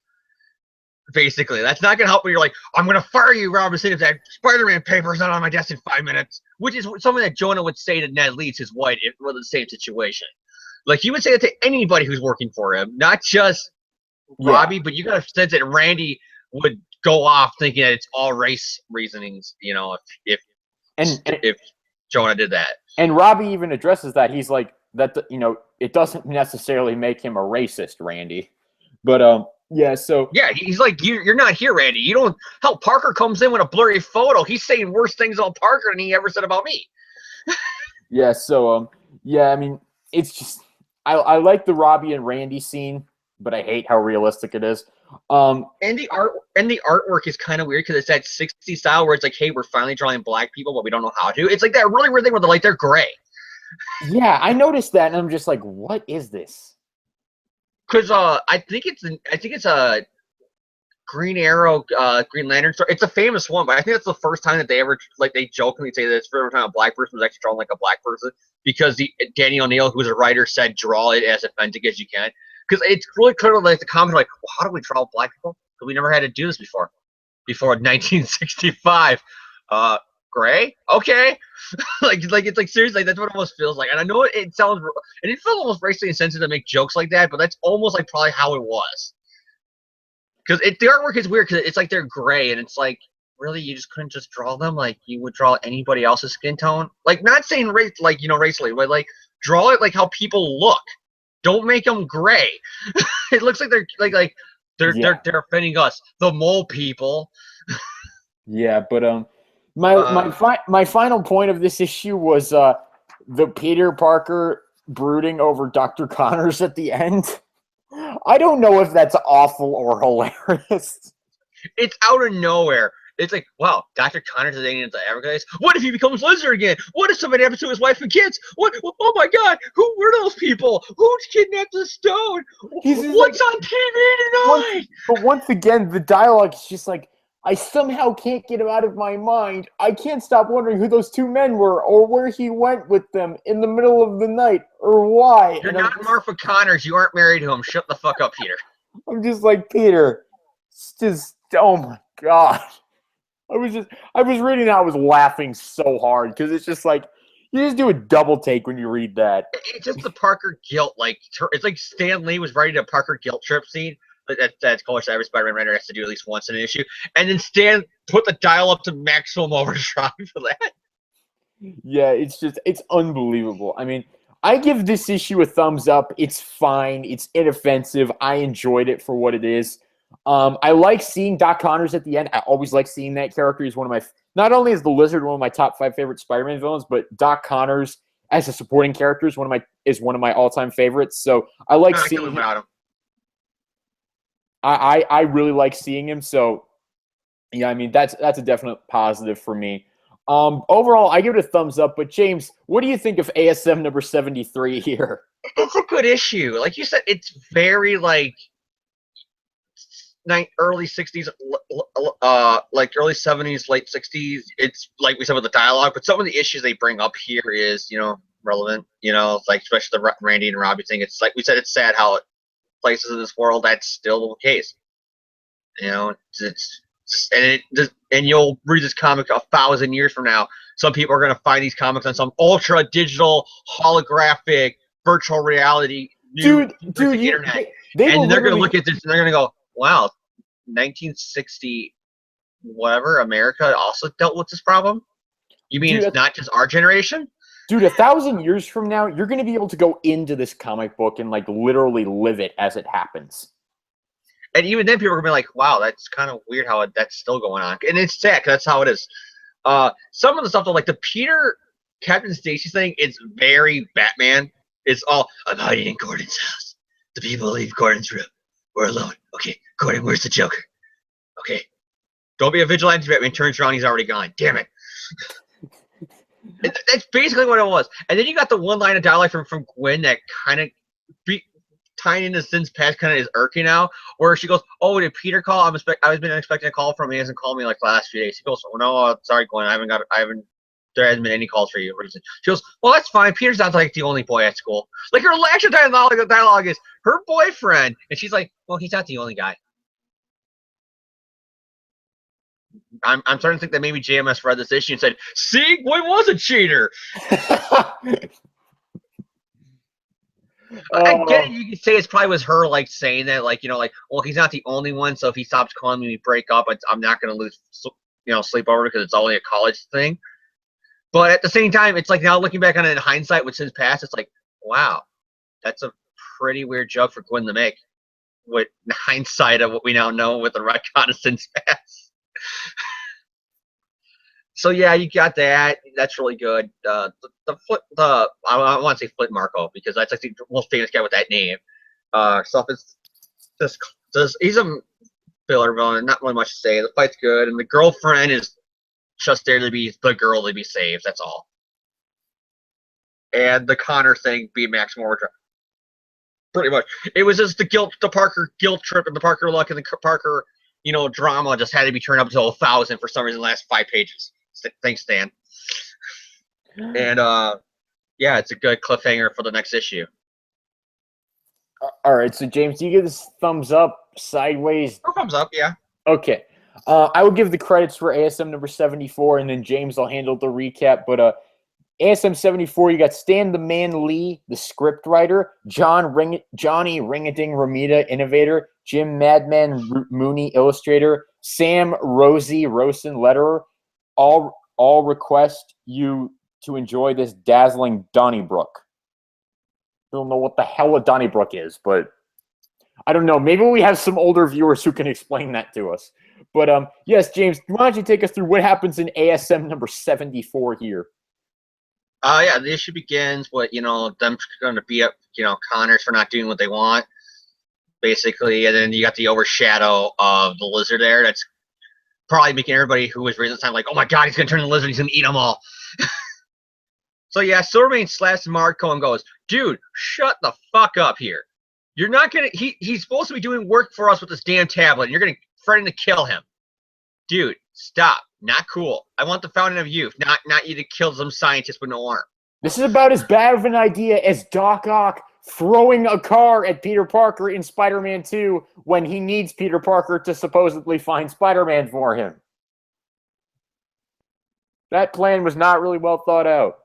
Basically, that's not going to help when you're like, I'm going to fire you, Robinson, if that Spider-Man paper is not on my desk in 5 minutes, which is something that Jonah would say to Ned Leeds, his wife, if it was the same situation. Like, he would say that to anybody who's working for him, not just Robbie, but you got to sense that Randy would go off thinking that it's all race reasonings, if Jonah did that. And Robbie even addresses that. He's like, it doesn't necessarily make him a racist, Randy. But, yeah, so yeah, he's like, you're not here, Randy. You don't. Hell, Parker comes in with a blurry photo. He's saying worse things about Parker than he ever said about me. Yeah, so yeah, I mean, it's just I like the Robbie and Randy scene, but I hate how realistic it is. And the artwork is kind of weird because it's that 60s style where it's like, hey, we're finally drawing black people, but we don't know how to. It's like that really weird thing where they're gray. Yeah, I noticed that, and I'm just like, what is this? Because I think it's a Green Arrow, Green Lantern story. It's a famous one, but I think that's the first time that they ever they jokingly say that it's the first time a black person was actually drawn like a black person because Danny O'Neill, who was a writer, said draw it as authentic as you can. Because it's really kind of like the comments are like, well, how do we draw black people? Because we never had to do this before 1965. Gray, okay. like it's like seriously, that's what it almost feels like. And I know it sounds, and it feels almost racially insensitive to make jokes like that, but that's almost like probably how it was. Because the artwork is weird because it's like they're gray, and it's like, really, you just couldn't just draw them like you would draw anybody else's skin tone? Like, not saying race, like, racially, but like draw it like how people look. Don't make them gray. It looks like they're they're offending us, the mole people. Yeah, but My final point of this issue was the Peter Parker brooding over Dr. Connors at the end. I don't know if that's awful or hilarious. It's out of nowhere. It's like, wow, Dr. Connor's dating into Everglades. What if he becomes Lizard again? What if something happens to his wife and kids? What? Oh my God! Who were those people? Who kidnapped the stone? He's just What's like, on TV tonight? but once again, the dialogue is just like, I somehow can't get him out of my mind. I can't stop wondering who those two men were, or where he went with them in the middle of the night, or why. You're And not Martha Connors. You aren't married to him. Shut the fuck up, Peter. I'm just like, Peter, it's just, oh my God. I was reading that, I was laughing so hard because it's just like, you just do a double take when you read that. It's just the Parker guilt. Like, it's like Stan Lee was writing a Parker guilt trip scene. That's course every Spider-Man writer has to do at least once in an issue. And then Stan put the dial up to maximum overdrive for that. Yeah, it's unbelievable. I mean, I give this issue a thumbs up. It's fine. It's inoffensive. I enjoyed it for what it is. I like seeing Doc Connors at the end. I always like seeing that character. He's one of my, not only is the Lizard one of my top 5 favorite Spider-Man villains, but Doc Connors as a supporting character is one of my all-time favorites. So I like seeing him. Without him. I really like seeing him. So yeah, I mean that's a definite positive for me. Overall, I give it a thumbs up. But James, what do you think of ASM number 73 here? It's a good issue. Like you said, it's very like early 60s, like early 70s, late 60s. It's like we said with the dialogue, but some of the issues they bring up here is, relevant, like especially the Randy and Robbie thing. It's like we said, it's sad how places in this world that's still the case. It's just, and you'll read this comic 1,000 years from now. Some people are going to find these comics on some ultra digital holographic virtual reality internet, and they're going to look at this and they're going to go, wow, 1960 whatever, America also dealt with this problem? You mean it's not just our generation? Dude, 1,000 years from now, you're going to be able to go into this comic book and like literally live it as it happens. And even then, people are going to be like, wow, that's kind of weird how that's still going on. And it's sad, because that's how it is. Some of the stuff, though, like the Peter Captain Stacy thing, it's very Batman. It's all, I'm hiding in Gordon's house. The people leave Gordon's room. We're alone. Okay, Gordon, where's the Joker? Okay. Don't be a vigilante. Batman turns around, he's already gone. Damn it. That's basically what it was. And then you got the one line of dialogue from Gwen that kind of tying into Sin's past kind of is irky now, where she goes, oh, did Peter call? I was been expecting a call from him. He hasn't called me like the last few days. He goes, oh, no, sorry, Gwen, there hasn't been any calls for you. She goes, well, that's fine. Peter sounds like the only boy at school. Like her actual dialogue is her boyfriend, and she's like, well, he's not the only guy. I'm starting to think that maybe JMS read this issue and said, see, Gwen was a cheater. I get it. You could say it's probably was her like saying that, like, well, he's not the only one, so if he stops calling me, we break up. I'm not going to lose, sleep over because it's only a college thing. But at the same time, it's like now looking back on it in hindsight with Sin's past, it's like, wow, that's a pretty weird joke for Gwen to make with hindsight of what we now know with the retcon of Sin's past. So yeah, you got that. That's really good. I want to say Flint Marko because that's like the most famous guy with that name. Stuff is just he's a filler villain. Not really much to say. The fight's good, and the girlfriend is just there to be the girl to be saved. That's all. And the Connor thing being maximum overdrive. Pretty much, it was just the Parker guilt trip and the Parker luck and the Parker drama just had to be turned up to 1,000 for some reason. The last 5 pages. Thanks, Stan. And yeah, it's a good cliffhanger for the next issue. All right, so James, do you give this thumbs up, sideways? Thumbs up, yeah. Okay. I would give the credits for ASM number 74, and then James will handle the recap. But ASM 74, you got Stan the Man Lee, the script writer, Johnny Ring-a-Ding Ramita, innovator, Jim Madman Mooney, illustrator, Sam Rosie Rosen, letterer. All request you to enjoy this dazzling Donnybrook. Don't know what the hell a Donnybrook is, but I don't know. Maybe we have some older viewers who can explain that to us. But yes, James, why don't you take us through what happens in ASM number 74 here? Yeah, the issue begins with them going to beat up Connors for not doing what they want, basically, and then you got the overshadow of the Lizard there. That's probably making everybody who was raised at the time like, oh my god, he's gonna turn into a lizard, he's gonna eat them all. So yeah, Silvermane slaps Marco and goes, dude, shut the fuck up here. You're not gonna he's supposed to be doing work for us with this damn tablet, and you're gonna threaten to kill him. Dude, stop. Not cool. I want the fountain of youth, not you to kill some scientist with no arm. This is about as bad of an idea as Doc Ock throwing a car at Peter Parker in Spider-Man 2 when he needs Peter Parker to supposedly find Spider-Man for him. That plan was not really well thought out.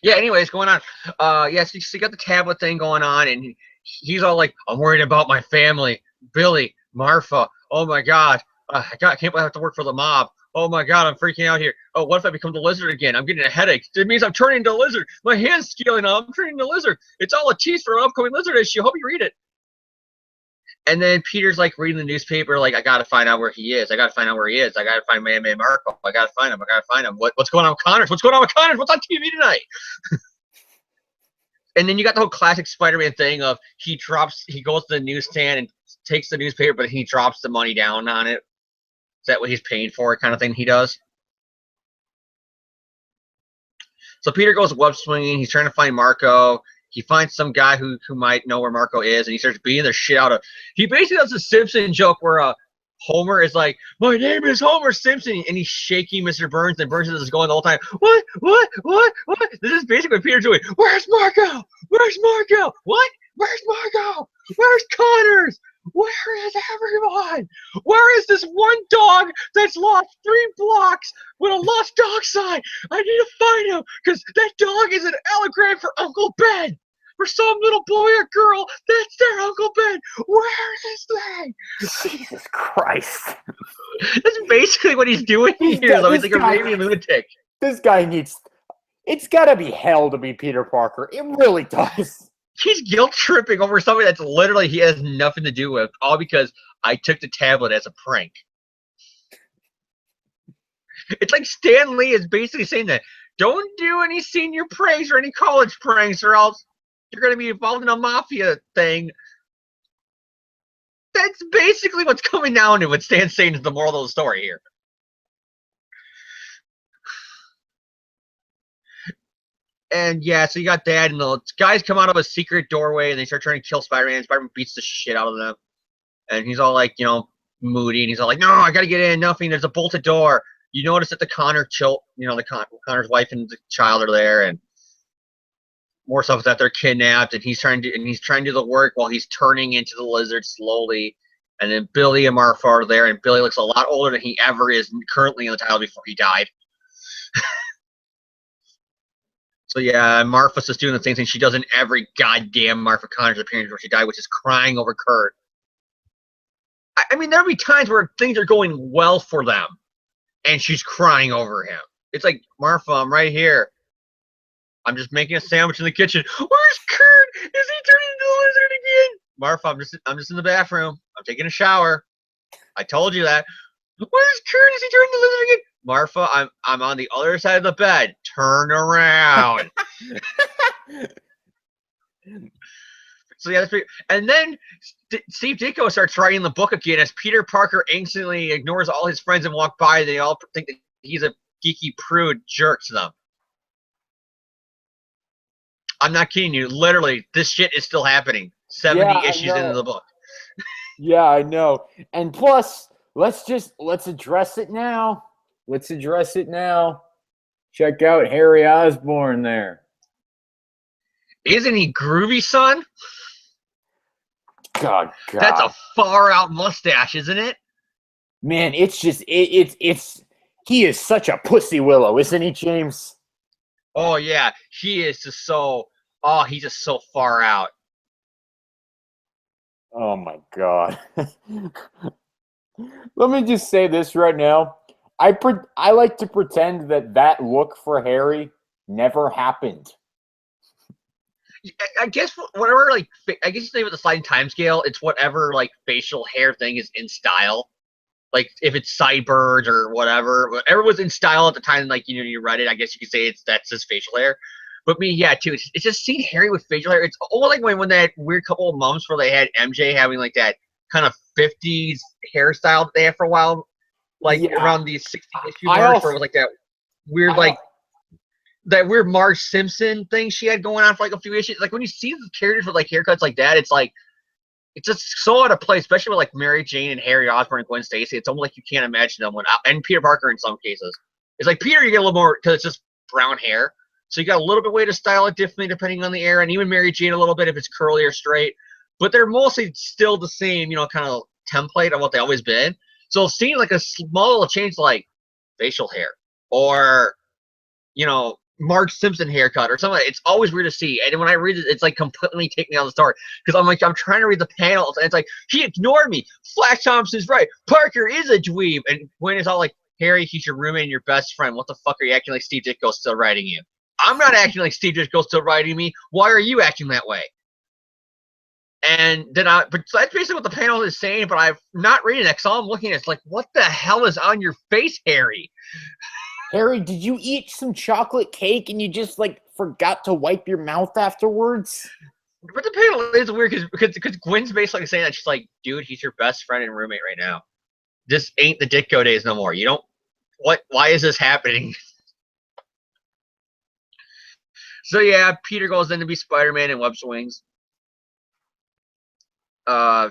Yeah, anyways, going on. So you got the tablet thing going on, and he's all like, I'm worried about my family. Billy, Martha, oh my god. I can't believe I have to work for the mob. Oh my god, I'm freaking out here. Oh, what if I become the lizard again? I'm getting a headache. It means I'm turning into a lizard. My hand's scaling up. I'm turning into a lizard. It's all a tease for an upcoming lizard issue. Hope you read it. And then Peter's like reading the newspaper, like, I gotta find out where he is. I gotta find out where he is. I gotta find Man Marco. I gotta find him. I gotta find him. What's going on with Connors? What's going on with Connors? What's on TV tonight? And then you got the whole classic Spider-Man thing of he goes to the newsstand and takes the newspaper, but he drops the money down on it. Is that what he's paying for, kind of thing he does? So Peter goes web swinging. He's trying to find Marco. He finds some guy who might know where Marco is, and he starts beating the shit out of. He basically does a Simpson joke where Homer is like, "My name is Homer Simpson," and he's shaking Mr. Burns, and Burns is going the whole time. What? This is basically what Peter's doing. Where's Marco? Where's Marco? What? Where's Marco? Where's Connors? Where is everyone? Where is this one dog that's lost 3 blocks with a lost dog sign? I need to find him because that dog is an anagram for Uncle Ben. For some little boy or girl, that's their Uncle Ben. Where is they? Jesus Christ. That's basically what he's doing here. Though. He's like a raving lunatic. This guy needs... It's got to be hell to be Peter Parker. It really does. He's guilt tripping over something that's literally he has nothing to do with, all because I took the tablet as a prank. It's like Stan Lee is basically saying that don't do any senior pranks or any college pranks, or else you're going to be involved in a mafia thing. That's basically what's coming down to what Stan's saying is the moral of the story here. And yeah, so you got that, and the guys come out of a secret doorway, and they start trying to kill Spider-Man. Spider-Man beats the shit out of them, and he's all like, moody, and he's all like, "No, I gotta get in. Nothing. There's a bolted door." You notice that the Connor's wife and the child are there, and more stuff is that they're kidnapped, and he's trying to do the work while he's turning into the lizard slowly. And then Billy and Martha are there, and Billy looks a lot older than he ever is currently in the title before he died. So yeah, Martha's just doing the same thing she does in every goddamn Martha Connors appearance where she died, which is crying over Kurt. I mean, there'll be times where things are going well for them, and she's crying over him. It's like, Martha, I'm right here. I'm just making a sandwich in the kitchen. Where's Kurt? Is he turning into a lizard again? Martha, I'm just in the bathroom. I'm taking a shower. I told you that. Where's Kurt? Is he turning into a lizard again? Martha, I'm on the other side of the bed. Turn around. So yeah, that's pretty. And then Steve Ditko starts writing the book again as Peter Parker instantly ignores all his friends and walk by. They all think that he's a geeky prude jerk to them. I'm not kidding you. Literally, this shit is still happening. 70 issues into the book. Yeah, I know. And plus, let's address it now. Let's address it now. Check out Harry Osborn there. Isn't he groovy, son? God. That's a far out mustache, isn't it? Man, it's just he is such a pussy willow, isn't he, James? Oh yeah, he is just so. He's just so far out. Oh my God. Let me just say this right now. I like to pretend that look for Harry never happened. I guess whatever, like, I guess you say with the sliding time scale, it's whatever, like, facial hair thing is in style. Like, if it's sideburns or whatever was in style at the time, like, you read it, I guess you could say that's his facial hair. But me, yeah, too, it's just seeing Harry with facial hair. It's almost like when that weird couple of months where they had MJ having, like, that kind of 50s hairstyle that they had for a while, like around the 60 issue marks, where it was like that weird, that weird Marge Simpson thing she had going on for like a few issues. Like when you see the characters with like haircuts like that, it's like it's just so out of place, especially with like Mary Jane and Harry Osborn and Gwen Stacy. It's almost like you can't imagine them without, and Peter Parker in some cases. It's like Peter, you get a little more because it's just brown hair, so you got a little bit way to style it differently depending on the era, and even Mary Jane a little bit if it's curly or straight. But they're mostly still the same, kind of template of what they always been. So seeing like a small little change, like facial hair or Marge Simpson haircut or something, it's always weird to see. And when I read it, it's like completely taking me out of the story because I'm trying to read the panels and it's like he ignored me. Flash Thompson's right. Parker is a dweeb, and Gwen is all like, Harry, he's your roommate and your best friend. What the fuck are you acting like Steve Ditko's still writing you? I'm not acting like Steve Ditko's still writing me. Why are you acting that way? And then but that's basically what the panel is saying, but I'm not reading it, so all I'm looking at it's like, what the hell is on your face, Harry? Harry, did you eat some chocolate cake and you just like forgot to wipe your mouth afterwards? But the panel is weird because Gwen's basically saying that she's like, dude, he's your best friend and roommate right now. This ain't the Ditko days no more. You don't. Why is this happening? So yeah, Peter goes in to be Spider-Man in web swings.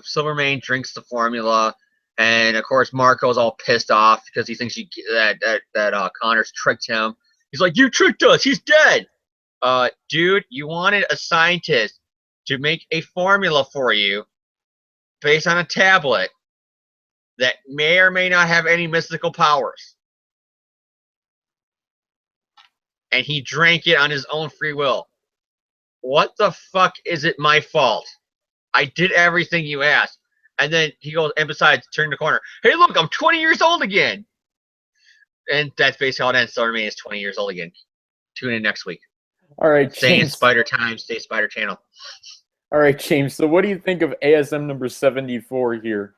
Silvermane drinks the formula, and of course Marco's all pissed off because he thinks that Connor's tricked him. He's like, "You tricked us. He's dead." Dude, you wanted a scientist to make a formula for you based on a tablet that may or may not have any mystical powers, and he drank it on his own free will. What the fuck is it my fault? I did everything you asked. And then he goes, and besides, turn the corner. Hey, look, I'm 20 years old again. And that's basically how it ends. Silvermane is 20 years old again. Tune in next week. All right, James. Stay in Spider Time, stay Spider Channel. All right, James. So what do you think of ASM number 74 here?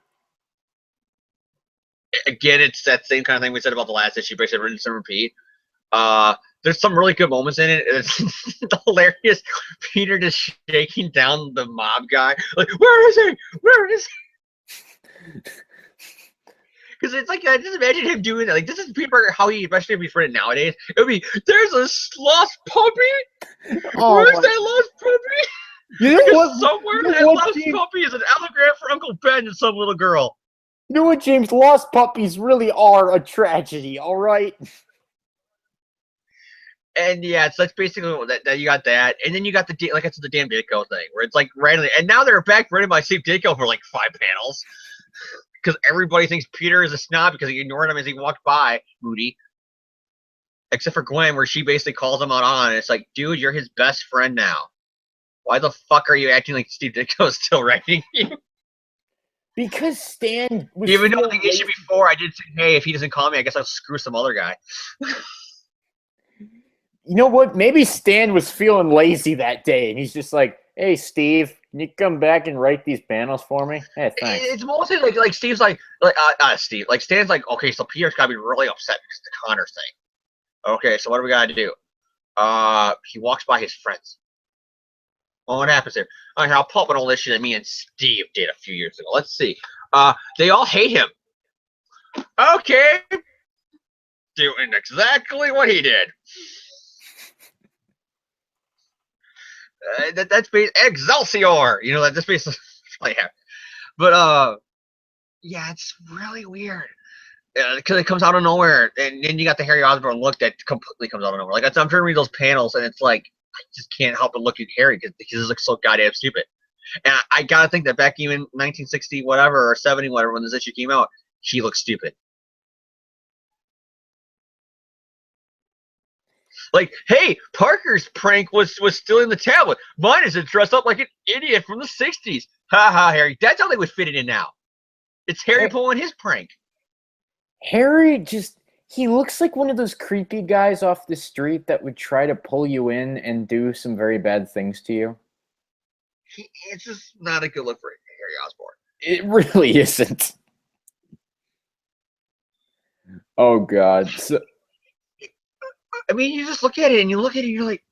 Again, it's that same kind of thing we said about the last issue, basically rinse and repeat. There's some really good moments in it. It's hilarious. Peter just shaking down the mob guy. Like, where is he? Where is he? Because it's like, I just imagine him doing that. Like, this is Peter Parker, how he, especially if he's written nowadays. It would be, there's a lost puppy? Oh, where's that lost puppy? You know what? Somewhere that lost puppy is an allegory for Uncle Ben and some little girl. You know what, James? Lost puppies really are a tragedy, all right? And yeah, so that's basically that you got that, and then you got the like I said, the damn Ditko thing, where it's like randomly, and now they're back written by Steve Ditko for like 5 panels, because everybody thinks Peter is a snob because he ignored him as he walked by, Moody, except for Gwen, where she basically calls him out on it. It's like, dude, you're his best friend now. Why the fuck are you acting like Steve Ditko is still writing you? Because Stan was even though the issue before I did say, hey, if he doesn't call me, I guess I'll screw some other guy. You know what? Maybe Stan was feeling lazy that day, and he's just like, "Hey, Steve, can you come back and write these panels for me?" Hey, thanks. It's mostly like Steve's Steve. Like Stan's like, okay, so Peter's gotta be really upset because of the Connor thing. Okay, so what do we gotta do? He walks by his friends. Well, what happens there? All right, I'll pull up an old issue that me and Steve did a few years ago. Let's see. They all hate him. Okay. Doing exactly what he did. That's Excelsior. That's basically yeah. But yeah, it's really weird because it comes out of nowhere, and then you got the Harry Osborn look that completely comes out of nowhere. Like I'm trying to read those panels, and it's like I just can't help but look at Harry because he looks so goddamn stupid. And I gotta think that back even 1960 whatever or 70 whatever when this issue came out, he looked stupid. Like, hey, Parker's prank was stealing the tablet. Mine is to dress up like an idiot from the 60s. Ha ha, Harry. That's how they would fit it in now. It's Harry pulling his prank. Harry he looks like one of those creepy guys off the street that would try to pull you in and do some very bad things to you. It's just not a good look for Harry Osborn. It really isn't. Oh, God. I mean, you just look at it and you're like,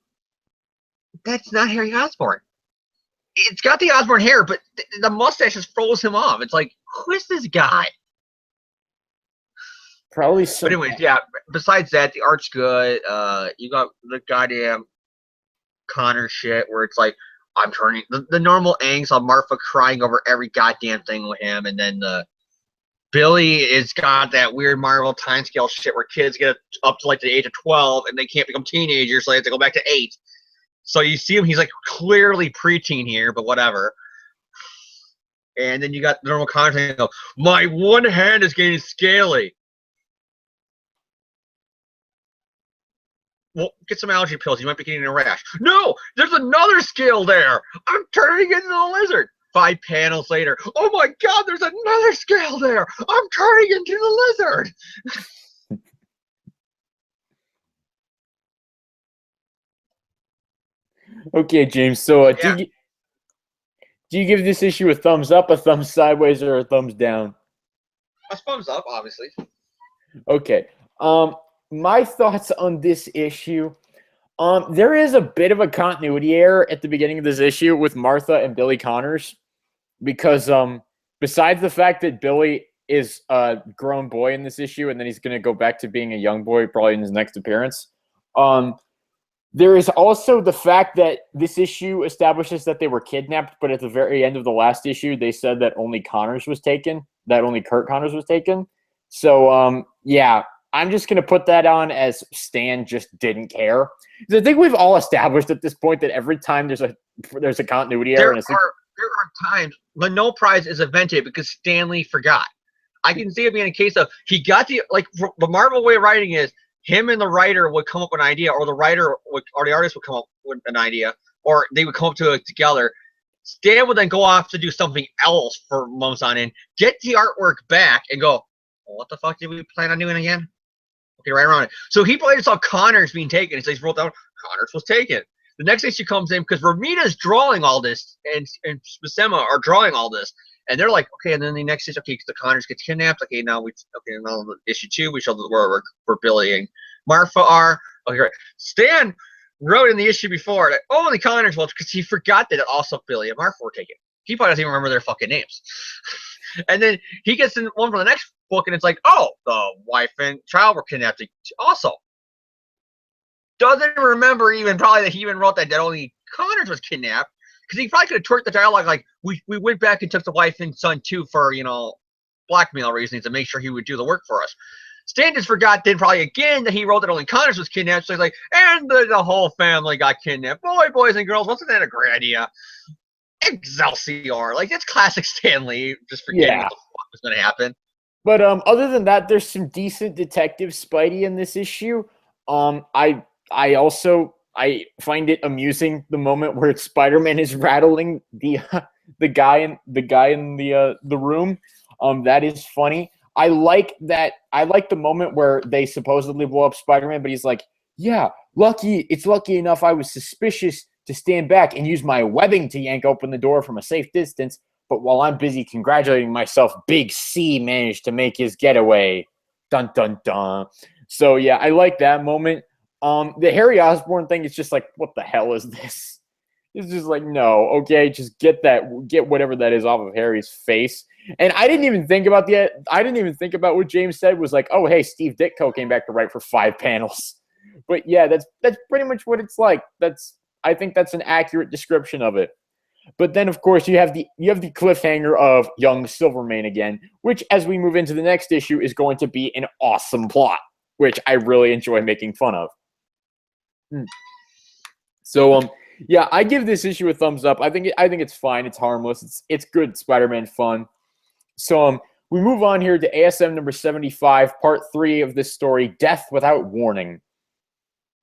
that's not Harry Osborn. it's got the Osborne hair, but the mustache just throws him off. It's like, who is this guy? Probably some. But anyways, yeah. Besides that, the art's good. You got the goddamn Connor shit where it's like I'm turning the normal angst on Martha crying over every goddamn thing with him, and then Billy is got that weird Marvel timescale shit where kids get up to like the age of 12 and they can't become teenagers, so they have to go back to 8. So you see him, he's like clearly preteen here, but whatever. And then you got the normal content of, my one hand is getting scaly. Well, get some allergy pills. You might be getting a rash. No, there's another scale there. I'm turning into a lizard. 5 panels later, oh my God, there's another scale there. I'm turning into the lizard. Okay, James. So, do you give this issue a thumbs up, a thumbs sideways, or a thumbs down? A thumbs up, obviously. Okay. My thoughts on this issue. There is a bit of a continuity error at the beginning of this issue with Martha and Billy Connors, because besides the fact that Billy is a grown boy in this issue, and then he's going to go back to being a young boy probably in his next appearance. There is also the fact that this issue establishes that they were kidnapped, but at the very end of the last issue, they said that only Connors was taken, that only Kurt Connors was taken. So, yeah, I'm just going to put that on as Stan just didn't care. I think we've all established at this point that every time there's a continuity error. There are times when no prize is invented because Stanley forgot. I can see it being a case of he got the Marvel way of writing is him and the writer would come up with an idea, or the writer would, or the artist would come up with an idea, or they would come up to it together. Stan would then go off to do something else for months on end, get the artwork back, and go, well, what the fuck did we plan on doing again? Okay, right around it. So he probably saw Connors being taken, and so he's wrote down Connors was taken. The next issue comes in because Romita's drawing all this, and Buscema are drawing all this, and they're like, okay. And then the next issue, okay, the Connors gets kidnapped. Okay, now issue 2, we show where Billy and Martha are. Okay, great. Stan wrote in the issue before that only Connors was because he forgot that also Billy and Martha were taken. He probably doesn't even remember their fucking names. And then he gets in one for the next book, and it's like, oh, the wife and child were kidnapped also. Doesn't remember even probably that he even wrote that only Connors was kidnapped, because he probably could have twerked the dialogue like, we went back and took the wife and son too for, blackmail reasons to make sure he would do the work for us. Stan just forgot then probably again that he wrote that only Connors was kidnapped, so he's like, and the whole family got kidnapped. Boys and girls, wasn't that a great idea? Excelsior. Like, that's classic Stanley, just forgetting what the fuck was going to happen. But other than that, there's some decent Detective Spidey in this issue. I also find it amusing the moment where Spider-Man is rattling the guy in the room. That is funny. I like that. I like the moment where they supposedly blow up Spider-Man, but he's like, "Yeah, it's lucky enough I was suspicious to stand back and use my webbing to yank open the door from a safe distance. But while I'm busy congratulating myself, Big C managed to make his getaway." Dun dun dun. So yeah, I like that moment. The Harry Osborn thing is just like, what the hell is this? It's just like, no, okay, just get whatever that is off of Harry's face. And I didn't even think about what James said was like, oh, hey, Steve Ditko came back to write for 5 panels. But yeah, that's pretty much what it's like. I think that's an accurate description of it. But then, of course, you have the cliffhanger of young Silvermane again, which, as we move into the next issue, is going to be an awesome plot, which I really enjoy making fun of. So, yeah, I give this issue a thumbs up. I think it's fine. It's harmless. It's good Spider-Man fun. So, we move on here to ASM number 75, part 3 of this story, Death Without Warning.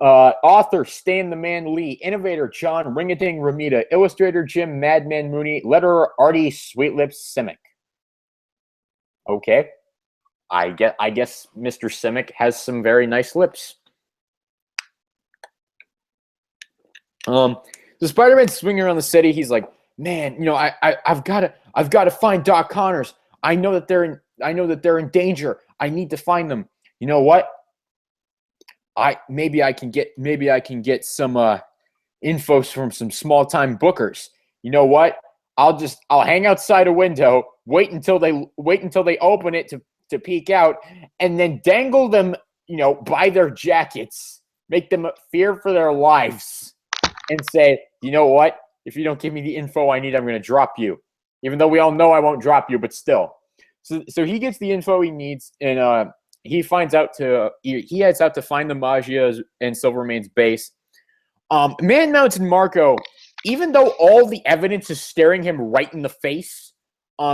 Author Stan the Man Lee, innovator John Ringading Romita, illustrator Jim Madman Mooney, letterer Artie Sweetlips Simic. Okay, I guess Mr. Simic has some very nice lips. The Spider-Man's swinging around the city. He's like, man, I've got to find Doc Connors. I know that they're in danger. I need to find them. You know what? Maybe I can get some info from some small-time bookers. you know what? I'll hang outside a window, wait until they open it to peek out, and then dangle them, by their jackets, make them fear for their lives, and say, you know what? If you don't give me the info I need, I'm going to drop you. Even though we all know I won't drop you, but still. So he gets the info he needs, and he heads out to find the Maggias and Silvermane's base. Man Mountain Marco, even though all the evidence is staring him right in the face,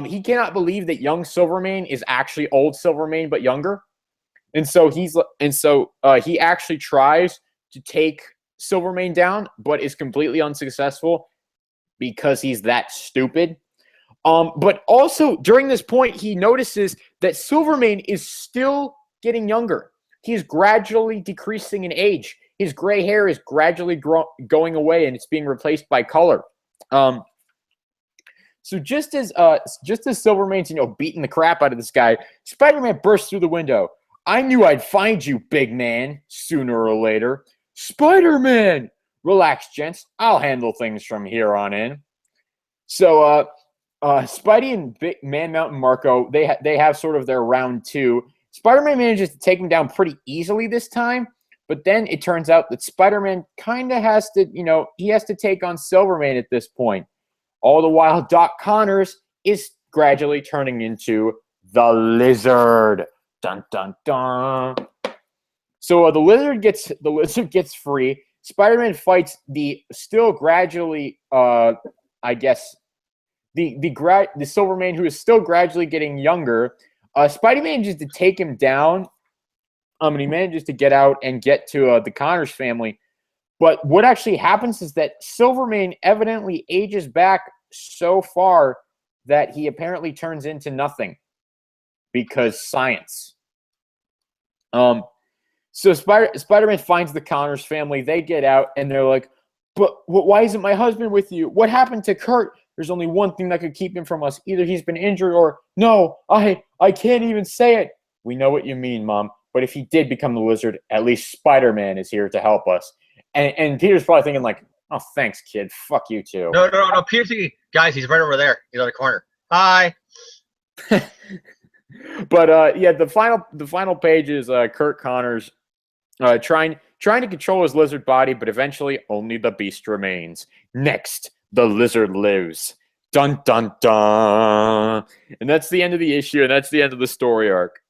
he cannot believe that young Silvermane is actually old Silvermane but younger, and so he actually tries to take Silvermane down, but is completely unsuccessful because he's that stupid. But also during this point, he notices that Silvermane is still getting younger. He is gradually decreasing in age. His gray hair is gradually going away, and it's being replaced by color. So just as Silvermane's beating the crap out of this guy, Spider-Man bursts through the window. I knew I'd find you, big man, sooner or later. Spider-Man! Relax, gents. I'll handle things from here on in. So Spidey and Man Mountain Marco, they have sort of their round two. Spider-Man manages to take him down pretty easily this time, but then it turns out that Spider-Man kind of has to, he has to take on Silvermane at this point. All the while, Doc Connors is gradually turning into the Lizard. Dun dun dun. So the lizard gets free. Spider-Man fights the still gradually, the Silvermane, who is still gradually getting younger. Spidey manages to take him down, and he manages to get out and get to the Connors family. But what actually happens is that Silvermane evidently ages back so far that he apparently turns into nothing because science. So Spider-Man finds the Connors family. They get out, and they're like, but why isn't my husband with you? What happened to Kurt? There's only one thing that could keep him from us. Either he's been injured or no, I can't even say it. We know what you mean, Mom. But if he did become the Lizard, at least Spider-Man is here to help us. And Peter's probably thinking like, oh, thanks, kid. Fuck you too. No. Peter's thinking, guys, he's right over there. He's on the corner. Hi. But the final page is Kurt Connors trying to control his lizard body, but eventually only the beast remains. Next, the lizard lives. Dun dun dun. And that's the end of the issue, and that's the end of the story arc.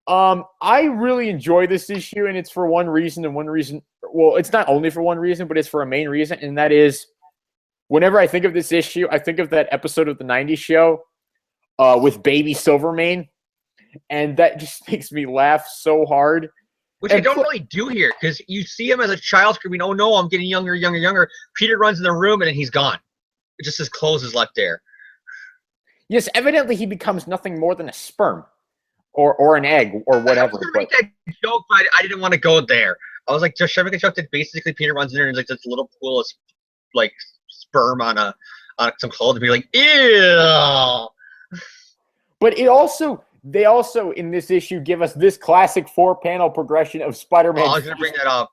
I really enjoy this issue, and it's for one reason, well, it's not only for one reason, but it's for a main reason, and that is whenever I think of this issue, I think of that episode of the 90s show with Baby Silvermane, and that just makes me laugh so hard. Which I don't really do here, because you see him as a child screaming, oh no, I'm getting younger. Peter runs in the room, and then he's gone. Just his clothes is left there. Yes, evidently he becomes nothing more than a sperm. Or an egg, or whatever. I was going to make that joke, but I didn't want to go there. I was like, just should I make a joke that basically Peter runs in there and there's like this little pool of like sperm on some clothes and be like, ew. But they also in this issue give us this classic 4-panel progression of Spider-Man. Oh, I was going to bring that up.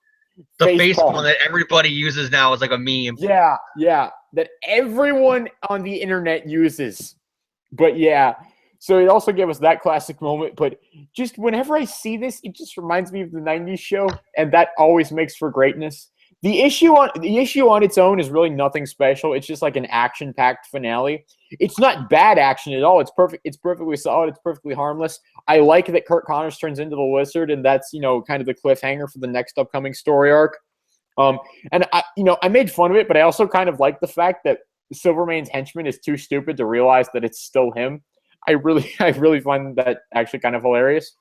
The face palm that everybody uses now is like a meme. Yeah, that everyone on the internet uses. But yeah. So it also gave us that classic moment, but just whenever I see this, it just reminds me of the 90s show, and that always makes for greatness. The issue on its own is really nothing special. It's just like an action-packed finale. It's not bad action at all. It's perfect. It's perfectly solid. It's perfectly harmless. I like that Kurt Connors turns into the Lizard, and that's kind of the cliffhanger for the next upcoming story arc. And I made fun of it, but I also kind of like the fact that Silvermane's henchman is too stupid to realize that it's still him. I really find that actually kind of hilarious.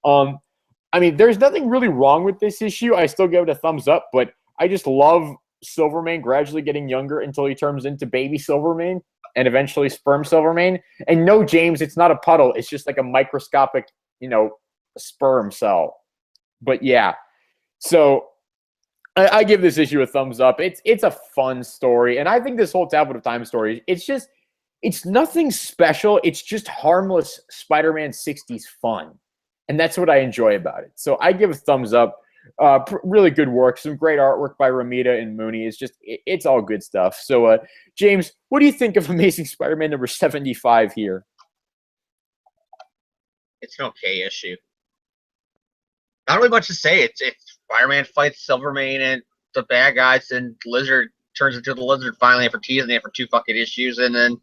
There's nothing really wrong with this issue. I still give it a thumbs up, but I just love Silvermane gradually getting younger until he turns into baby Silvermane and eventually sperm Silvermane. And no, James, it's not a puddle. It's just like a microscopic, sperm cell. But yeah, so I give this issue a thumbs up. It's a fun story, and I think this whole Tablet of Time story, it's nothing special. It's just harmless Spider-Man 60s fun. And that's what I enjoy about it. So I give a thumbs up. really good work. Some great artwork by Romita and Mooney. It's all good stuff. So, James, what do you think of Amazing Spider-Man number 75 here? It's an okay issue. Not really much to say. It's Spider-Man fights Silvermane and the bad guys, and Lizard turns into the Lizard finally after teasing it for 2 fucking issues, and then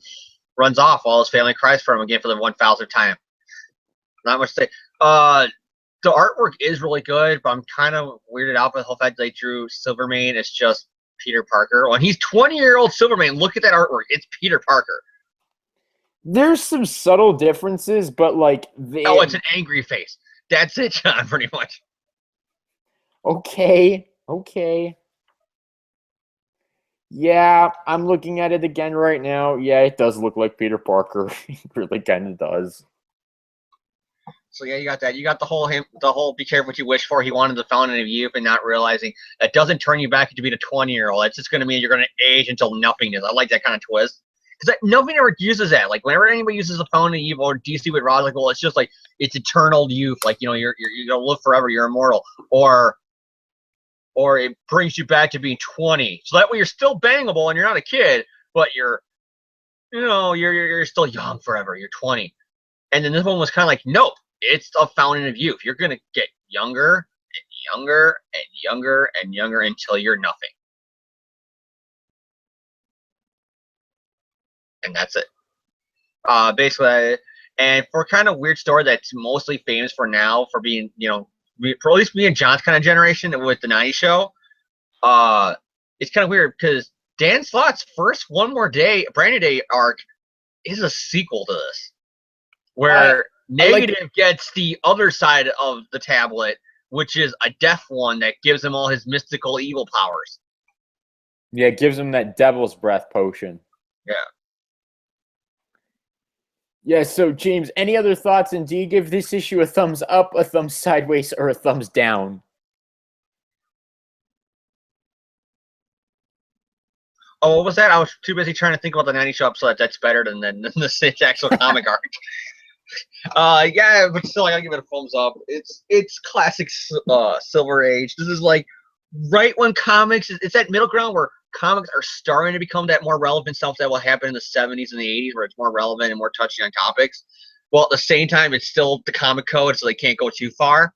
runs off while his family cries for him again for the 1,000th time. Not much to say. The artwork is really good, but I'm kind of weirded out by the whole fact that they drew Silvermane as just Peter Parker. When he's 20-year-old Silvermane, look at that artwork. It's Peter Parker. There's some subtle differences, but like it's an angry face. That's it, John, pretty much. Okay. Yeah, I'm looking at it again right now. Yeah, it does look like Peter Parker. It really kind of does. So yeah, you got that. You got the whole be careful what you wish for. He wanted the fountain of youth and not realizing that doesn't turn you back into being a 20-year-old. That's just going to mean you're going to age until nothingness. I like that kind of twist. Because nobody ever uses that. Like, whenever anybody uses the fountain of youth or DC with Rod, like, well, it's just like, it's eternal youth. Like, you're going to live forever. You're immortal. Or it brings you back to being 20. So that way you're still bangable and you're not a kid, but you're still young forever. You're 20. And then this one was kind of like, nope. It's a fountain of youth. You're going to get younger and younger and younger and younger until you're nothing. And that's it. Basically, and for kind of weird story that's mostly famous for now, for being, for at least me and John's kind of generation with the 90s show, it's kind of weird because Dan Slott's first One More Day, Brand New Day arc is a sequel to this. Where Negative gets the other side of the tablet, which is a death one that gives him all his mystical evil powers. Yeah, it gives him that devil's breath potion. Yeah. Yeah, so James, any other thoughts? And do you give this issue a thumbs up, a thumbs sideways, or a thumbs down? Oh, what was that? I was too busy trying to think about the 90 show episode. That's better than the actual comic arc. Yeah, but still, I gotta give it a thumbs up. It's classic Silver Age. This is like right when comics, it's that middle ground where comics are starting to become that more relevant stuff that will happen in the 70s and the 80s, where it's more relevant and more touchy on topics. Well, at the same time, it's still the comic code, so they can't go too far.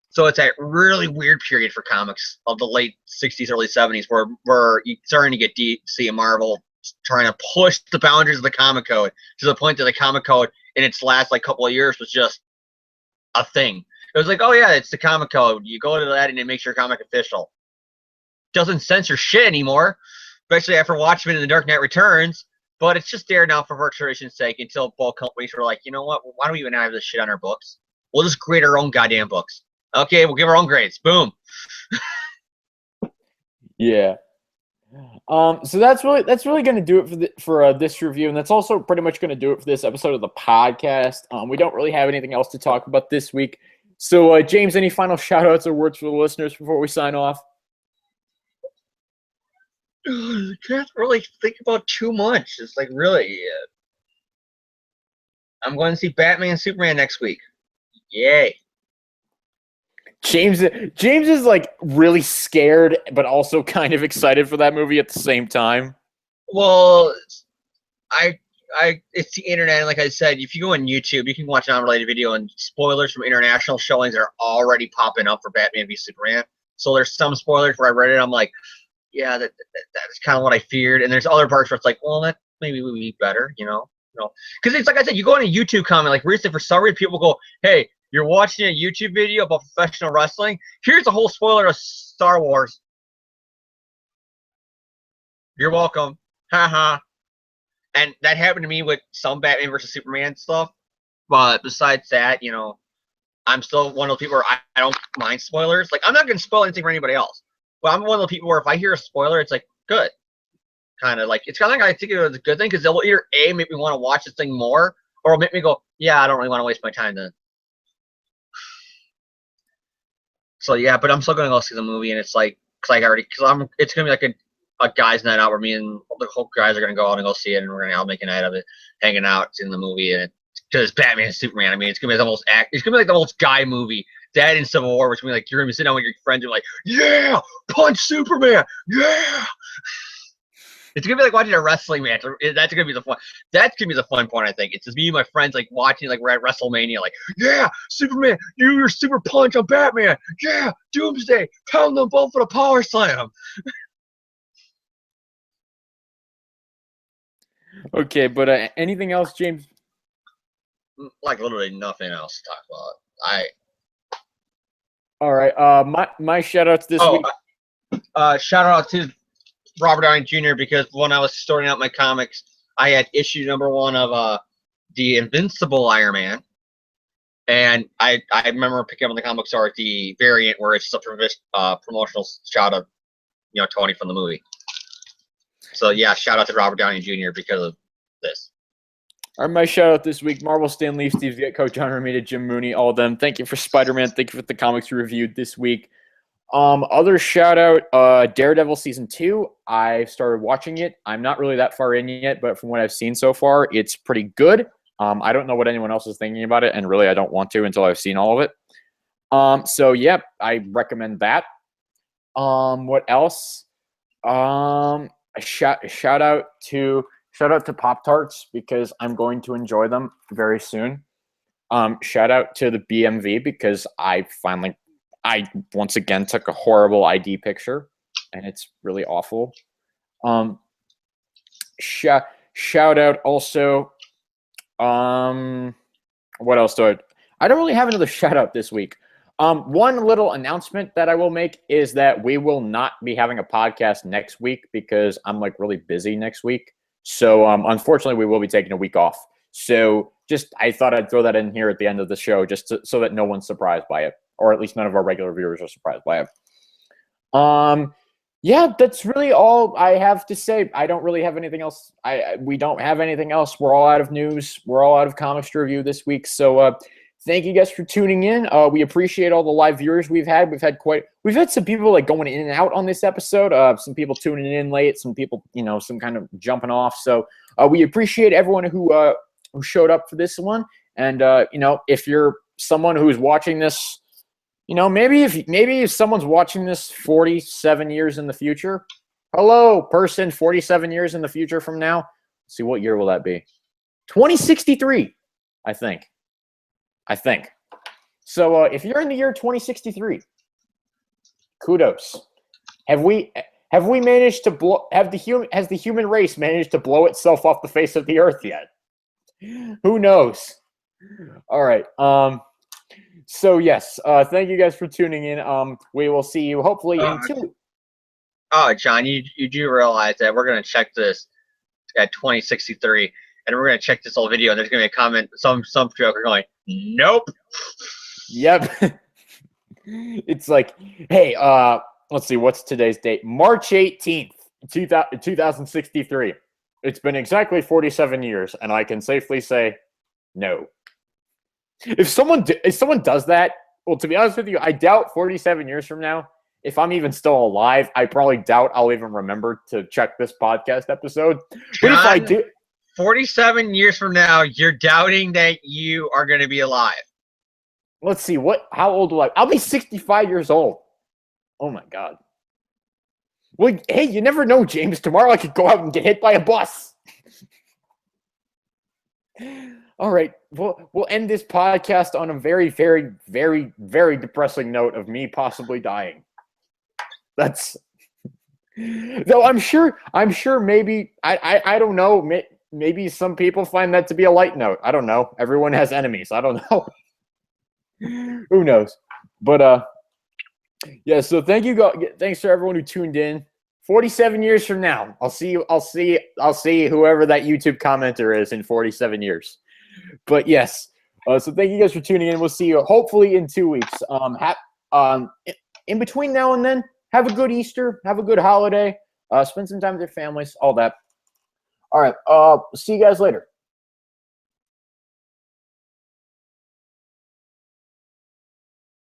So it's that really weird period for comics of the late 60s, early 70s, where you're starting to get DC and Marvel trying to push the boundaries of the comic code to the point that the comic code in its last couple of years was just a thing. It was like, oh yeah, it's the comic code. You go to that and it makes your comic official. Doesn't censor shit anymore, especially after Watchmen and The Dark Knight Returns. But it's just there now for virtualization's sake until both companies were like, you know what? Why don't we even have this shit on our books? We'll just grade our own goddamn books. Okay, we'll give our own grades. Boom. Yeah. So that's really going to do it for this review, and that's also pretty much going to do it for this episode of the podcast. We don't really have anything else to talk about this week. So, James, any final shout-outs or words for the listeners before we sign off? Can't really think about too much. It's like, really, I'm going to see Batman and Superman next week. Yay. James is like really scared, but also kind of excited for that movie at the same time. Well, it's the internet, and like I said, if you go on YouTube, you can watch an unrelated video, and spoilers from international showings are already popping up for Batman v Superman. So there's some spoilers where I read it, I'm like, yeah, that's kind of what I feared. And there's other parts where it's like, well, that maybe would be better, because it's like I said, you go on a YouTube comment, like recently for some reason people go, hey, you're watching a YouTube video about professional wrestling. Here's a whole spoiler of Star Wars. You're welcome. Haha. And that happened to me with some Batman versus Superman stuff. But besides that, I'm still one of those people where I don't mind spoilers. Like, I'm not going to spoil anything for anybody else. But I'm one of those people where if I hear a spoiler, it's like, good. Kind of like, it's kind of like I think it's a good thing because they'll either A, make me want to watch this thing more, or it'll make me go, yeah, I don't really want to waste my time then. So yeah, but I'm still gonna go see the movie, and it's like, it's gonna be like a guys' night out where me and the whole guys are gonna go out and go see it, and we're gonna all make a night of it, hanging out, seeing the movie, and because Batman and Superman. I mean, it's gonna be like the most guy movie dead in Civil War, which means like you're gonna be sitting down with your friends and like, yeah, punch Superman, yeah. It's gonna be like watching a wrestling match. That's gonna be the fun. That's gonna be the fun part. I think it's just me and my friends like watching like we're at WrestleMania. Like, yeah, Superman, do your super punch on Batman. Yeah, Doomsday, pound them both for the power slam. Okay, but anything else, James? Like literally nothing else to talk about. All right. My shout outs this week. Shout out to Robert Downey Jr. because when I was sorting out my comics, I had issue #1 of the Invincible Iron Man, and I remember picking up on the comic store the variant where it's a promotional shot of Tony from the movie. So yeah, shout out to Robert Downey Jr. because of this. All right, my shout out this week: Marvel, Stan Lee, Steve Ditko, John Romita, Jim Mooney, all of them. Thank you for Spider-Man. Thank you for the comics you reviewed this week. Other shout out, Daredevil season 2. I started watching it. I'm not really that far in yet, but from what I've seen so far, it's pretty good. I don't know what anyone else is thinking about it, and really I don't want to until I've seen all of it. So yeah, I recommend that. What else? Shout out to Pop-Tarts because I'm going to enjoy them very soon. Shout out to the BMV because I once again took a horrible ID picture, and it's really awful. Shout out also. What else do I don't really have another shout out this week. One little announcement that I will make is that we will not be having a podcast next week because I'm like really busy next week. So unfortunately, we will be taking a week off. So I thought I'd throw that in here at the end of the show so that no one's surprised by it. Or at least none of our regular viewers are surprised by it. Yeah, that's really all I have to say. I don't really have anything else. We don't have anything else. We're all out of news. We're all out of comics to review this week. So thank you guys for tuning in. We appreciate all the live viewers we've had. We've had some people like going in and out on this episode. Some people tuning in late. Some people, some kind of jumping off. So we appreciate everyone who showed up for this one. And if you're someone who's watching this. Maybe if someone's watching this 47 years in the future, hello, person 47 years in the future from now. Let's see, what year will that be? 2063, I think. So if you're in the year 2063, kudos. Has the human race managed to blow itself off the face of the earth yet? Who knows? All right. So yes, thank you guys for tuning in. We will see you hopefully in 2. Oh, John, you do realize that we're gonna check this at 2063, and we're gonna check this whole video, and there's gonna be a comment, some joker going, nope. Yep. It's like, hey, let's see, what's today's date? March 18th, 2063. It's been exactly 47 years, and I can safely say, no. If someone does that, well, to be honest with you, I doubt 47 years from now, if I'm even still alive, I probably doubt I'll even remember to check this podcast episode. But if I do, 47 years from now, you're doubting that you are going to be alive. Let's see, how old will I'll be 65 years old. Oh my God. Well, hey, you never know, James. Tomorrow I could go out and get hit by a bus. All right, we'll end this podcast on a very, very, very, very depressing note of me possibly dying. Though I'm sure maybe I don't know. Maybe some people find that to be a light note. I don't know. Everyone has enemies. I don't know. Who knows? But yeah. So thanks to everyone who tuned in. 47 years from now, I'll see whoever that YouTube commenter is in 47 years. But yes, so thank you guys for tuning in. We'll see you hopefully in 2 weeks. In between now and then, have a good Easter, have a good holiday, spend some time with your families, all that. All right, see you guys later.